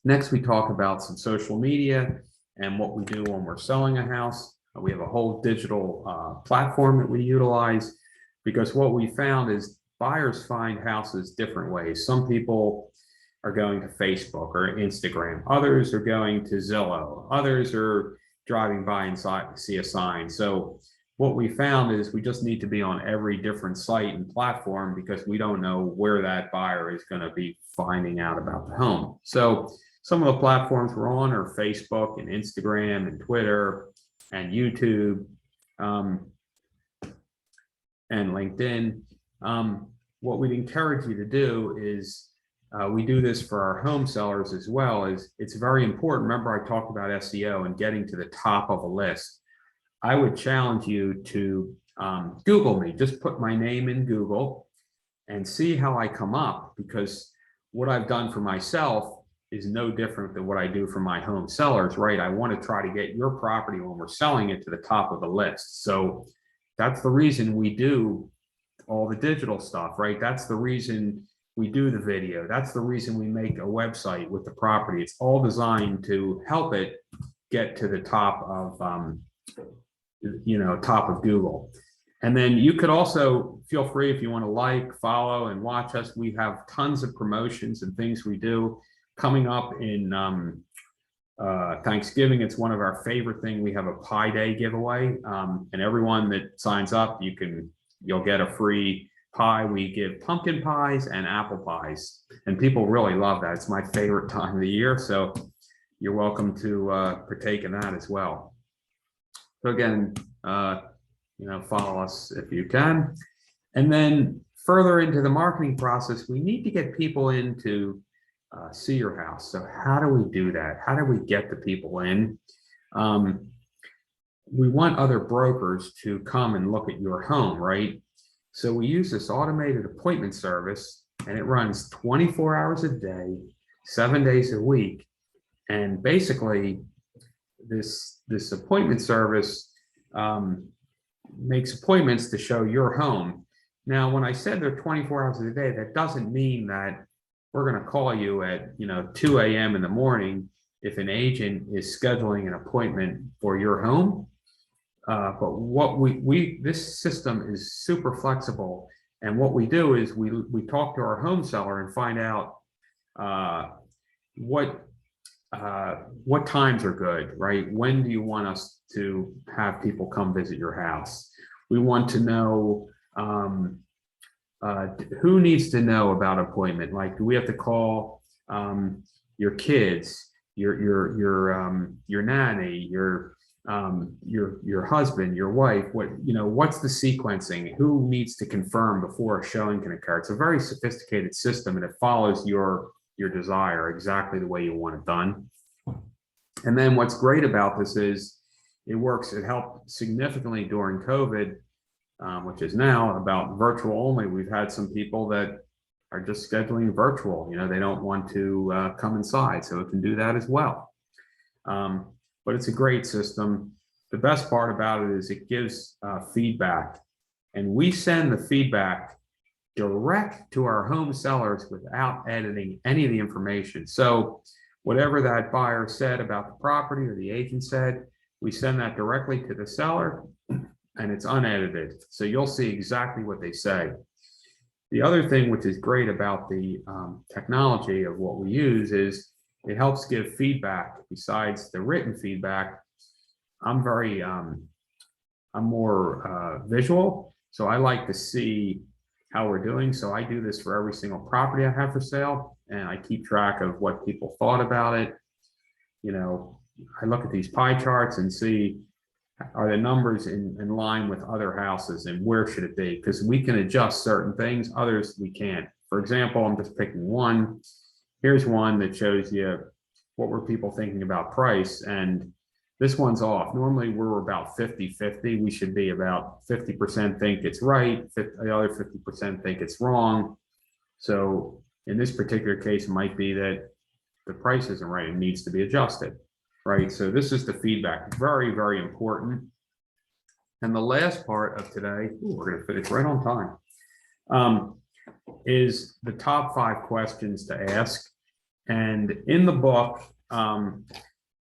Next, we talk about some social media and what we do when we're selling a house. We have a whole digital platform that we utilize because what we found is buyers find houses different ways. Some people are going to Facebook or Instagram. Others are going to Zillow. Others are driving by and see a sign. So what we found is we just need to be on every different site and platform because we don't know where that buyer is going to be finding out about the home. So some of the platforms we're on are Facebook and Instagram and Twitter and YouTube and LinkedIn. What we'd encourage you to do is we do this for our home sellers as well. It's very important. Remember, I talked about SEO and getting to the top of a list. I would challenge you to Google me. Just put my name in Google and see how I come up, because what I've done for myself is no different than what I do for my home sellers, right? I want to try to get your property when we're selling it to the top of the list. So that's the reason we do all the digital stuff, right? That's the reason we do the video. That's the reason we make a website with the property. It's all designed to help it get to the top of, top of Google. And then you could also feel free, if you want to like, follow, and watch us. We have tons of promotions and things we do coming up in Thanksgiving. It's one of our favorite things. We have a Pie Day giveaway, and everyone that signs up, you'll get a free pie. We give pumpkin pies and apple pies, and people really love that. It's my favorite time of the year, so you're welcome to partake in that as well. So again, follow us if you can. And then further into the marketing process, we need to get people in to see your house. So how do we do that? How do we get the people in? We want other brokers to come and look at your home, right? So we use this automated appointment service, and it runs 24 hours a day, 7 days a week. And basically, this appointment service makes appointments to show your home. Now, when I said they're 24 hours a day, that doesn't mean that we're going to call you at 2 a.m. in the morning if an agent is scheduling an appointment for your home. But what this system is super flexible, and what we do is we talk to our home seller and find out what times are good, right? When do you want us to have people come visit your house? We want to know who needs to know about appointment. Like, do we have to call your kids? your nanny, your husband, your wife, what's the sequencing, who needs to confirm before a showing can occur. It's a very sophisticated system, and it follows your desire exactly the way you want it done. And then what's great about this is it helped significantly during COVID, which is now about virtual only. We've had some people that are just scheduling virtual. They don't want to come inside, so it can do that as well. But it's a great system. The best part about it is it gives feedback, and we send the feedback direct to our home sellers without editing any of the information. So whatever that buyer said about the property or the agent said, we send that directly to the seller, and it's unedited. So you'll see exactly what they say. The other thing which is great about the technology of what we use is it helps give feedback besides the written feedback. I'm more visual, so I like to see how we're doing. So I do this for every single property I have for sale, and I keep track of what people thought about it. I look at these pie charts and see, are the numbers in line with other houses, and where should it be? Because we can adjust certain things, others we can't. For example, I'm just picking one. Here's one that shows you what were people thinking about price, and this one's off. Normally we're about 50-50. We should be about 50% think it's right, the other 50% think it's wrong. So in this particular case, it might be that the price isn't right and needs to be adjusted, right? So this is the feedback, very, very important. And the last part of today, we're going to finish right on time, is the top 5 questions to ask. And in the book,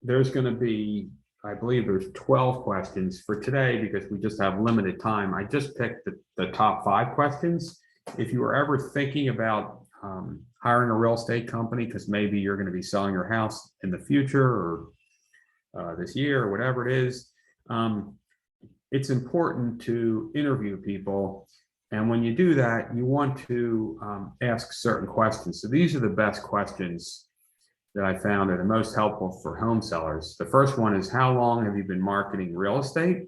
there's going to be, I believe there's 12 questions for today because we just have limited time. I just picked the top 5 questions. If you were ever thinking about hiring a real estate company, because maybe you're going to be selling your house in the future or this year or whatever it is, it's important to interview people. And when you do that, you want to ask certain questions. So these are the best questions that I found are the most helpful for home sellers. The first one is, how long have you been marketing real estate?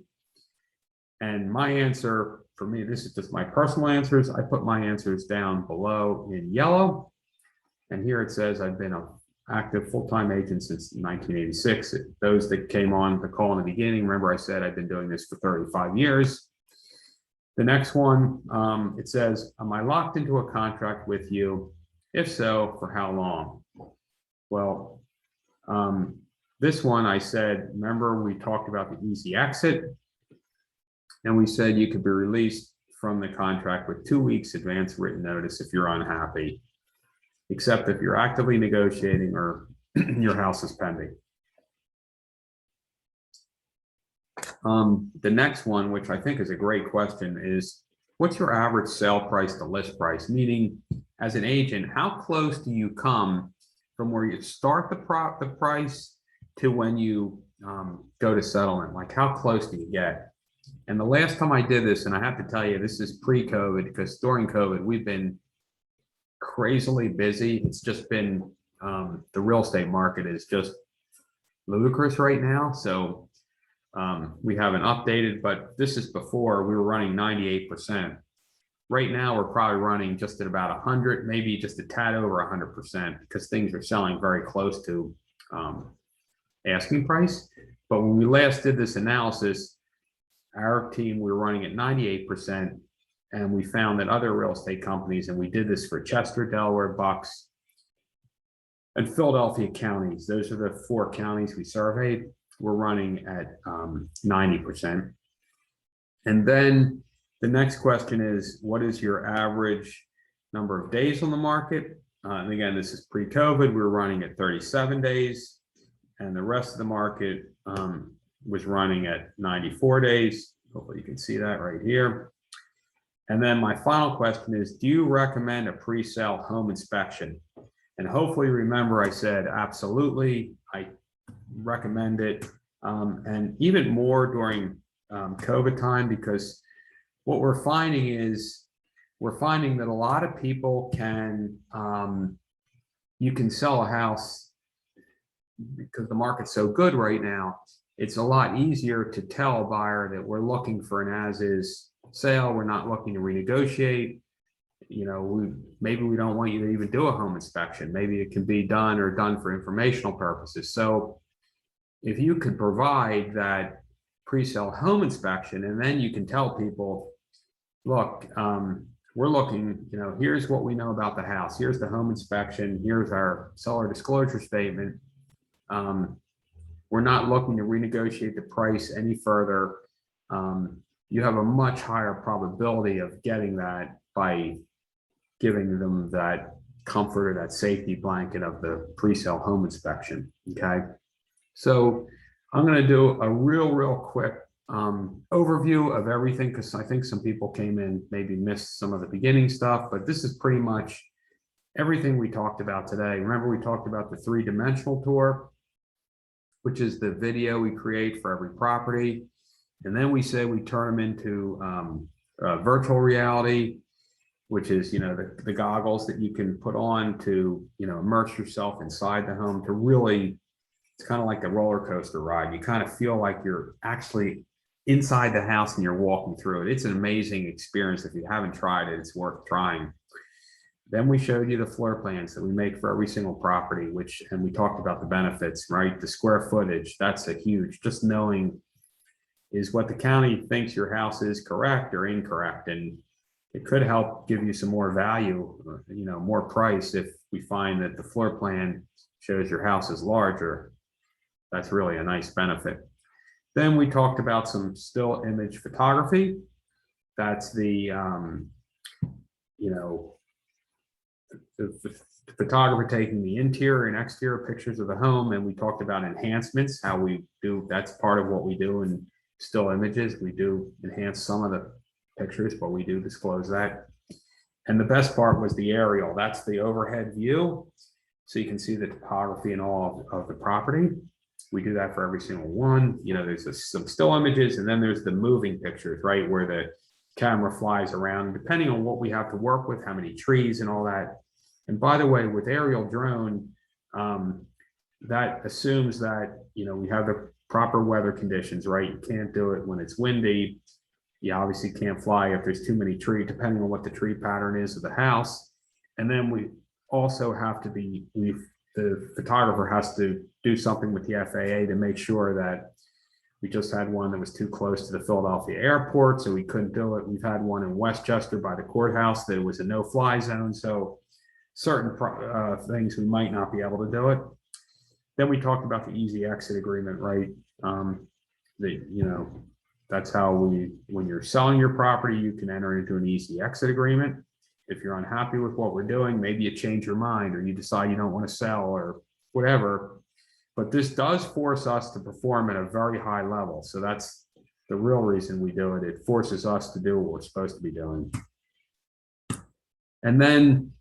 And my answer, for me, this is just my personal answers. I put my answers down below in yellow. And here it says I've been an active full-time agent since 1986. Those that came on the call in the beginning, remember I said I've been doing this for 35 years. The next one, it says, am I locked into a contract with you? If so, for how long? Well, this one I said, remember we talked about the easy exit, and we said you could be released from the contract with 2 weeks advance written notice if you're unhappy, except if you're actively negotiating or your house is pending. The next one, which I think is a great question, is what's your average sale price to list price? Meaning, as an agent, how close do you come from where you start the price to when you go to settlement? Like, how close do you get? And the last time I did this, and I have to tell you, this is pre-COVID, because during COVID, we've been crazily busy. It's just been, the real estate market is just ludicrous right now. So we haven't updated, but this is before we were running 98%. Right now, we're probably running just at about 100, maybe just a tad over 100%, because things are selling very close to asking price. But when we last did this analysis, our team, we were running at 98%, and we found that other real estate companies, and we did this for Chester, Delaware, Bucks, and Philadelphia counties. Those are the 4 counties we surveyed. We're running at 90%. And then the next question is, what is your average number of days on the market? And again, this is pre-COVID. We were running at 37 days, and the rest of the market was running at 94 days. Hopefully you can see that right here. And then my final question is, do you recommend a pre-sale home inspection? And hopefully remember I said absolutely, I recommend it, and even more during COVID time, because what we're finding is that a lot of people can, you can sell a house because the market's so good right now, it's a lot easier to tell a buyer that we're looking for an as-is sale. We're not looking to renegotiate. Maybe we don't want you to even do a home inspection. Maybe it can be done for informational purposes. So if you could provide that pre-sale home inspection, and then you can tell people, look, we're looking, here's what we know about the house. Here's the home inspection. Here's our seller disclosure statement. We're not looking to renegotiate the price any further. You have a much higher probability of getting that by giving them that comfort or that safety blanket of the pre-sale home inspection. Okay. So I'm going to do a real quick overview of everything, because I think some people came in, maybe missed some of the beginning stuff, but this is pretty much everything we talked about today. Remember, we talked about the 3-dimensional tour, which is the video we create for every property. And then we say we turn them into virtual reality, which is, the goggles that you can put on to, immerse yourself inside the home to really, it's kind of like a roller coaster ride. You kind of feel like you're actually inside the house and you're walking through it. It's an amazing experience. If you haven't tried it, it's worth trying. Then we showed you the floor plans that we make for every single property, and we talked about the benefits, right? The square footage, that's a huge, just knowing is what the county thinks your house is correct or incorrect. And it could help give you some more value, more price if we find that the floor plan shows your house is larger. That's really a nice benefit. Then we talked about some still image photography. That's the photographer taking the interior and exterior pictures of the home. And we talked about enhancements, how we do, that's part of what we do in still images. We do enhance some of the pictures, but we do disclose that. And the best part was the aerial. That's the overhead view. So you can see the topography and all of the property. We do that for every single one. There's some still images, and then there's the moving pictures, right? Where the camera flies around, depending on what we have to work with, how many trees and all that. And by the way, with aerial drone, that assumes that, we have the proper weather conditions, right? You can't do it when it's windy. You obviously can't fly if there's too many trees, depending on what the tree pattern is of the house. And then we also have to be, the photographer has to do something with the FAA to make sure that we just had one that was too close to the Philadelphia airport, so we couldn't do it. We've had one in Westchester by the courthouse that was a no-fly zone. So certain things we might not be able to do it. Then we talked about the easy exit agreement, right? That's how when you're selling your property, you can enter into an easy exit agreement. If you're unhappy with what we're doing, maybe you change your mind or you decide you don't want to sell or whatever. But this does force us to perform at a very high level. So that's the real reason we do it. It forces us to do what we're supposed to be doing. And then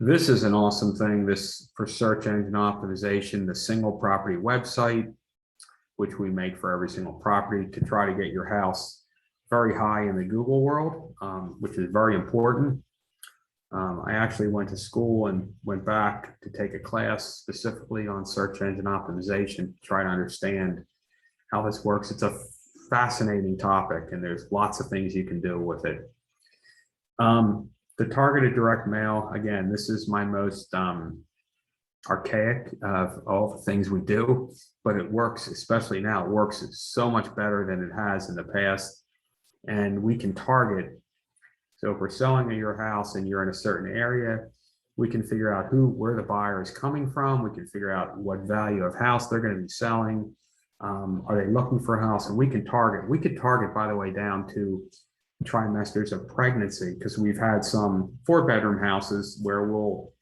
this is an awesome thing, this for search engine optimization, the single property website, which we make for every single property to try to get your house very high in the Google world, which is very important. I actually went to school and went back to take a class specifically on search engine optimization to try to understand how this works. It's a fascinating topic, and there's lots of things you can do with it. The targeted direct mail, again, this is my most archaic of all the things we do, but it works, especially now, it works so much better than it has in the past. And we can target. So if we're selling at your house and you're in a certain area, we can figure out where the buyer is coming from. We can figure out what value of house they're going to be selling. Are they looking for a house? And we can target. We could target, by the way, down to trimesters of pregnancy, because we've had some 4-bedroom houses where we'll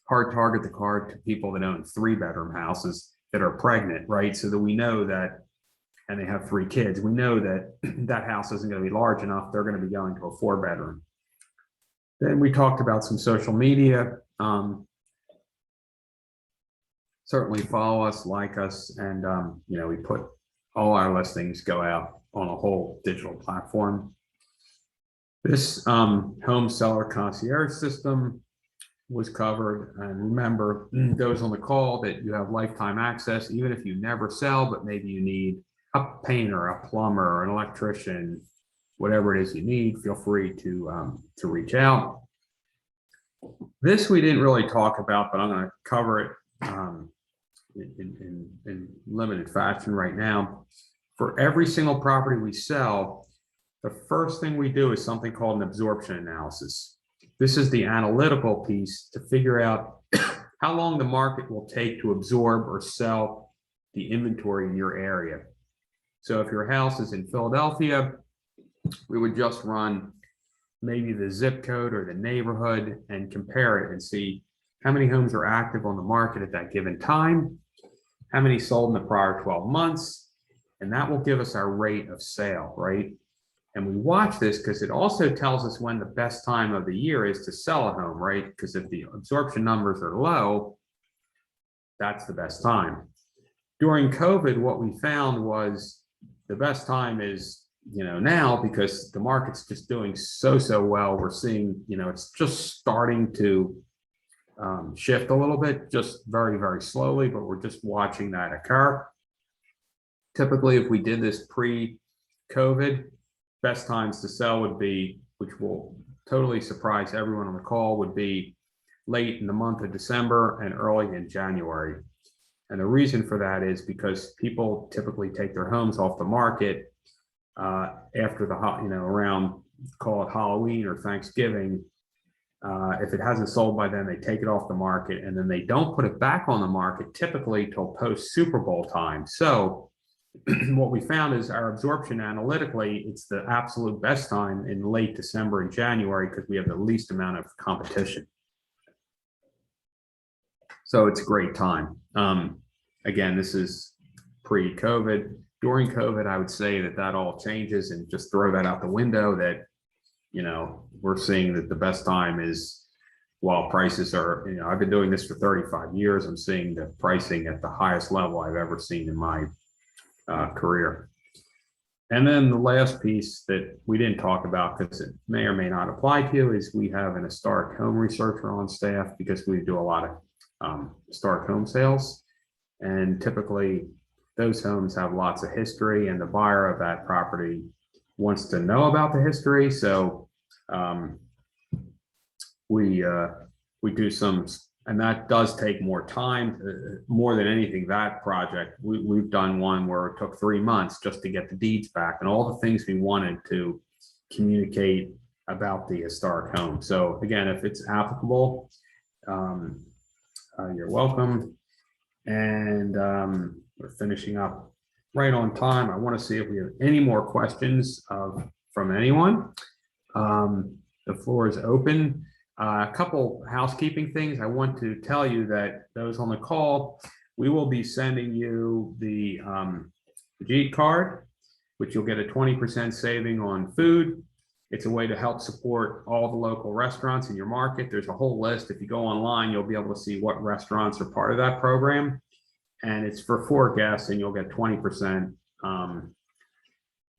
hard target the card to people that own 3-bedroom houses that are pregnant, right? So that we know that, and they have 3 kids, we know that that house isn't going to be large enough. They're going to be going to a 4-bedroom. Then we talked about some social media. Certainly follow us, like us, and we put all our listings go out on a whole digital platform. This home seller concierge system, was covered. And remember, those on the call, that you have lifetime access, even if you never sell, but maybe you need a painter, a plumber, an electrician, whatever it is you need, feel free to reach out. This we didn't really talk about, but I'm going to cover it in limited fashion right now. For every single property we sell, the first thing we do is something called an absorption analysis. This is the analytical piece to figure out how long the market will take to absorb or sell the inventory in your area. So if your house is in Philadelphia, we would just run maybe the zip code or the neighborhood and compare it and see how many homes are active on the market at that given time, how many sold in the prior 12 months, and that will give us our rate of sale, right? And we watch this because it also tells us when the best time of the year is to sell a home, right? Because if the absorption numbers are low, that's the best time. During COVID, what we found was the best time is, now, because the market's just doing so well. We're seeing, it's just starting to shift a little bit, just very slowly, but we're just watching that occur. Typically, if we did this pre-COVID, best times to sell would be, which will totally surprise everyone on the call, would be late in the month of December and early in January. And the reason for that is because people typically take their homes off the market after the, around, call it Halloween or Thanksgiving. If it hasn't sold by then, they take it off the market, and then they don't put it back on the market typically till post Super Bowl time. So what we found is our absorption analytically, it's the absolute best time in late December and January because we have the least amount of competition. So it's a great time. Again, this is pre-COVID. During COVID, I would say that all changes, and just throw that out the window that, we're seeing that the best time is while prices are, I've been doing this for 35 years. I'm seeing the pricing at the highest level I've ever seen in my career. And then the last piece that we didn't talk about, because it may or may not apply to you, is we have an historic home researcher on staff because we do a lot of historic home sales. And typically those homes have lots of history, and the buyer of that property wants to know about the history. So we do some, and that does take more time, more than anything. That project, we've done one where it took 3 months just to get the deeds back and all the things we wanted to communicate about the historic home. So again, if it's applicable, you're welcome. And we're finishing up right on time. I want to see if we have any more questions from anyone. The floor is open. A couple housekeeping things. I want to tell you that those on the call, we will be sending you the G card, which you'll get a 20% saving on food. It's a way to help support all the local restaurants in your market. There's a whole list. If you go online, you'll be able to see what restaurants are part of that program. And it's for 4 guests, and you'll get 20%.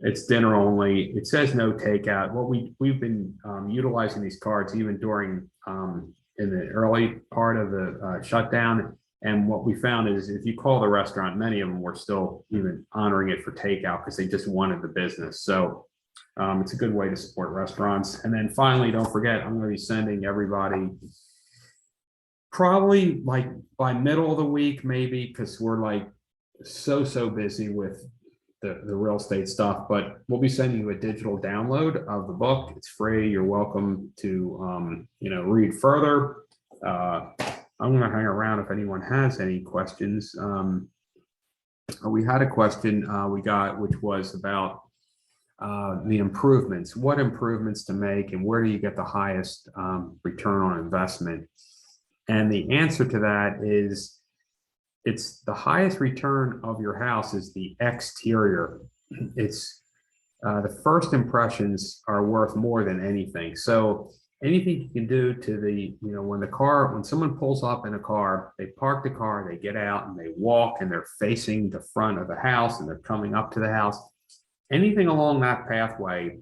It's dinner only. It says no takeout. What we've been utilizing these cards even during in the early part of the shutdown. And what we found is if you call the restaurant, many of them were still even honoring it for takeout because they just wanted the business. So it's a good way to support restaurants. And then finally, don't forget, I'm going to be sending everybody probably like by middle of the week, maybe, because we're like so busy with the real estate stuff, but we'll be sending you a digital download of the book. It's free. You're welcome to read further. I'm going to hang around if anyone has any questions. We had a question we got, which was about the improvements, what improvements to make, and where do you get the highest return on investment? And the answer to that is, it's the highest return of your house is the exterior. It's the first impressions are worth more than anything. So anything you can do to the, when someone pulls up in a car, they park the car, they get out and they walk and they're facing the front of the house and they're coming up to the house. Anything along that pathway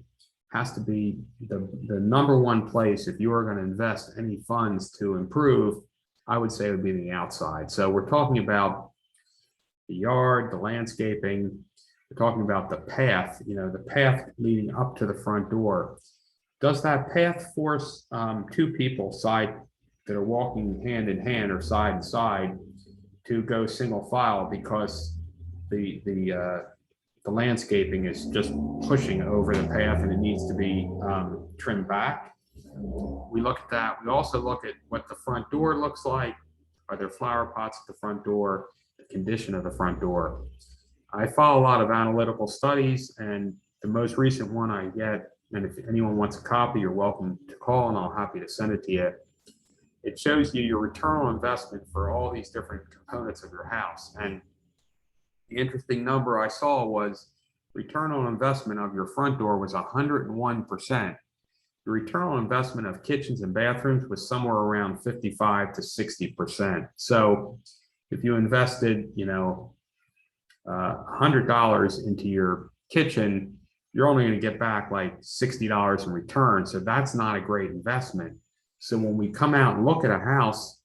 has to be the number one place. If you are going to invest any funds to improve, I would say it would be the outside. So we're talking about the yard, the landscaping. We're talking about the path, the path leading up to the front door. Does that path force two people that are walking hand in hand or side to side to go single file because the landscaping is just pushing over the path and it needs to be trimmed back? We look at that. We also look at what the front door looks like. Are there flower pots at the front door? The condition of the front door. I follow a lot of analytical studies, and the most recent one I get, and if anyone wants a copy, you're welcome to call and I'll happy to send it to you. It shows you your return on investment for all these different components of your house. And the interesting number I saw was return on investment of your front door was 101%. The return on investment of kitchens and bathrooms was somewhere around 55 to 60%. So if you invested, $100 into your kitchen, you're only going to get back like $60 in return. So that's not a great investment. So when we come out and look at a house,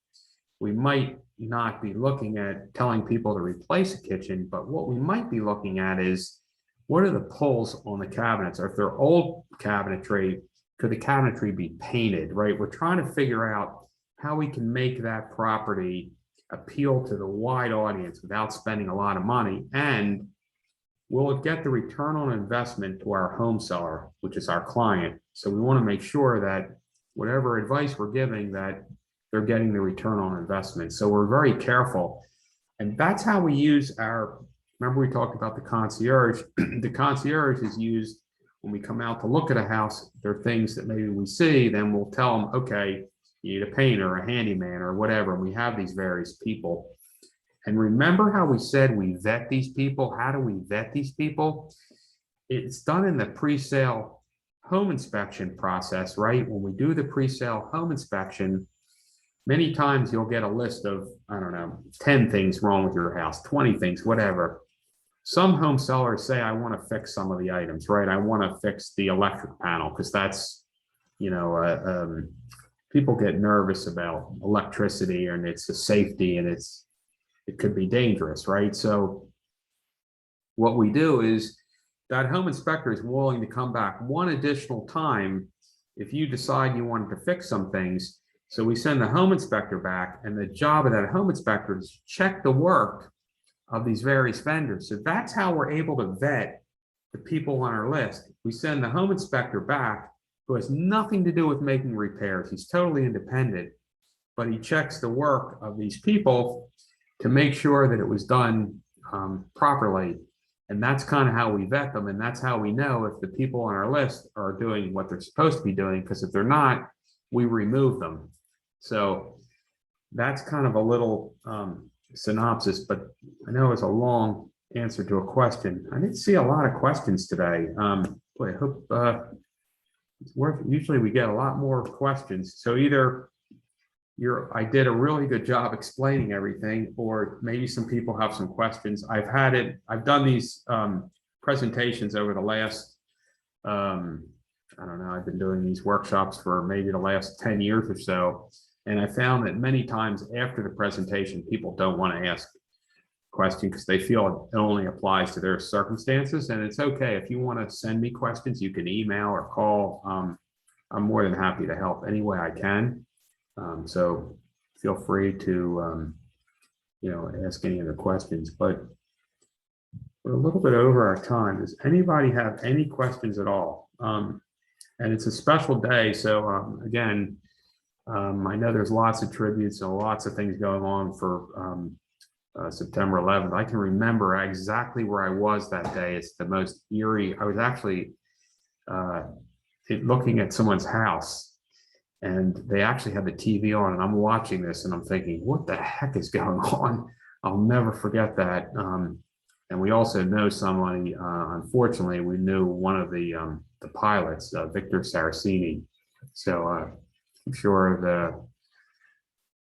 we might not be looking at telling people to replace a kitchen, but what we might be looking at is what are the pulls on the cabinets? Or if they're old cabinetry, could the cabinetry be painted, right? We're trying to figure out how we can make that property appeal to the wide audience without spending a lot of money. And will it get the return on investment to our home seller, which is our client? So we want to make sure that whatever advice we're giving, that they're getting the return on investment. So we're very careful. And that's how we use remember we talked about the concierge. The concierge is used when we come out to look at a house. There are things that maybe we see, then we'll tell them, okay, you need a painter, a handyman, or whatever. And we have these various people. And remember how we said we vet these people? How do we vet these people? It's done in the pre-sale home inspection process, right? When we do the pre-sale home inspection, many times you'll get a list of, 10 things wrong with your house, 20 things, whatever. Some home sellers say, I want to fix some of the items, right? I want to fix the electric panel because that's, people get nervous about electricity and it's a safety and it could be dangerous, right? So what we do is that home inspector is willing to come back one additional time if you decide you wanted to fix some things. So we send the home inspector back, and the job of that home inspector is check the work of these various vendors. So that's how we're able to vet the people on our list. We send the home inspector back, who has nothing to do with making repairs. He's totally independent, but he checks the work of these people to make sure that it was done properly. And that's kind of how we vet them. And that's how we know if the people on our list are doing what they're supposed to be doing, because if they're not, we remove them. So that's kind of a little synopsis, but I know it's a long answer to a question. I didn't see a lot of questions today. Boy, I hope it's usually we get a lot more questions. So either I did a really good job explaining everything, or maybe some people have some questions. I've done these presentations over the last, I've been doing these workshops for maybe the last 10 years or so. And I found that many times after the presentation, people don't want to ask questions because they feel it only applies to their circumstances. And it's okay. If you want to send me questions, you can email or call. I'm more than happy to help any way I can. So feel free to, ask any other questions, but we're a little bit over our time. Does anybody have any questions at all? And it's a special day. So again, I know there's lots of tributes and lots of things going on for September 11th. I can remember exactly where I was that day. It's the most eerie. I was actually looking at someone's house, and they actually had the TV on, and I'm watching this and I'm thinking, what the heck is going on? I'll never forget that. And we also know somebody, unfortunately, we knew one of the pilots, Victor Saraceni. So I'm sure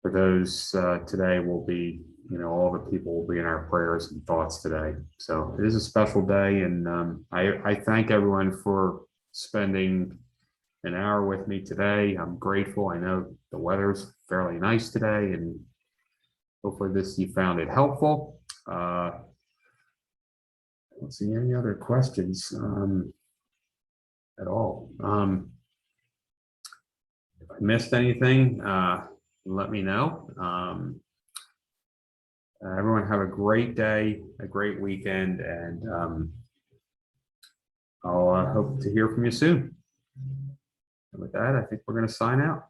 for those today will be, all the people will be in our prayers and thoughts today. So it is a special day, and I thank everyone for spending an hour with me today. I'm grateful. I know the weather's fairly nice today, and hopefully you found it helpful. I don't see any other questions at all. If I missed anything, let me know. Everyone have a great day, a great weekend, and I'll hope to hear from you soon. And with that, I think we're going to sign out.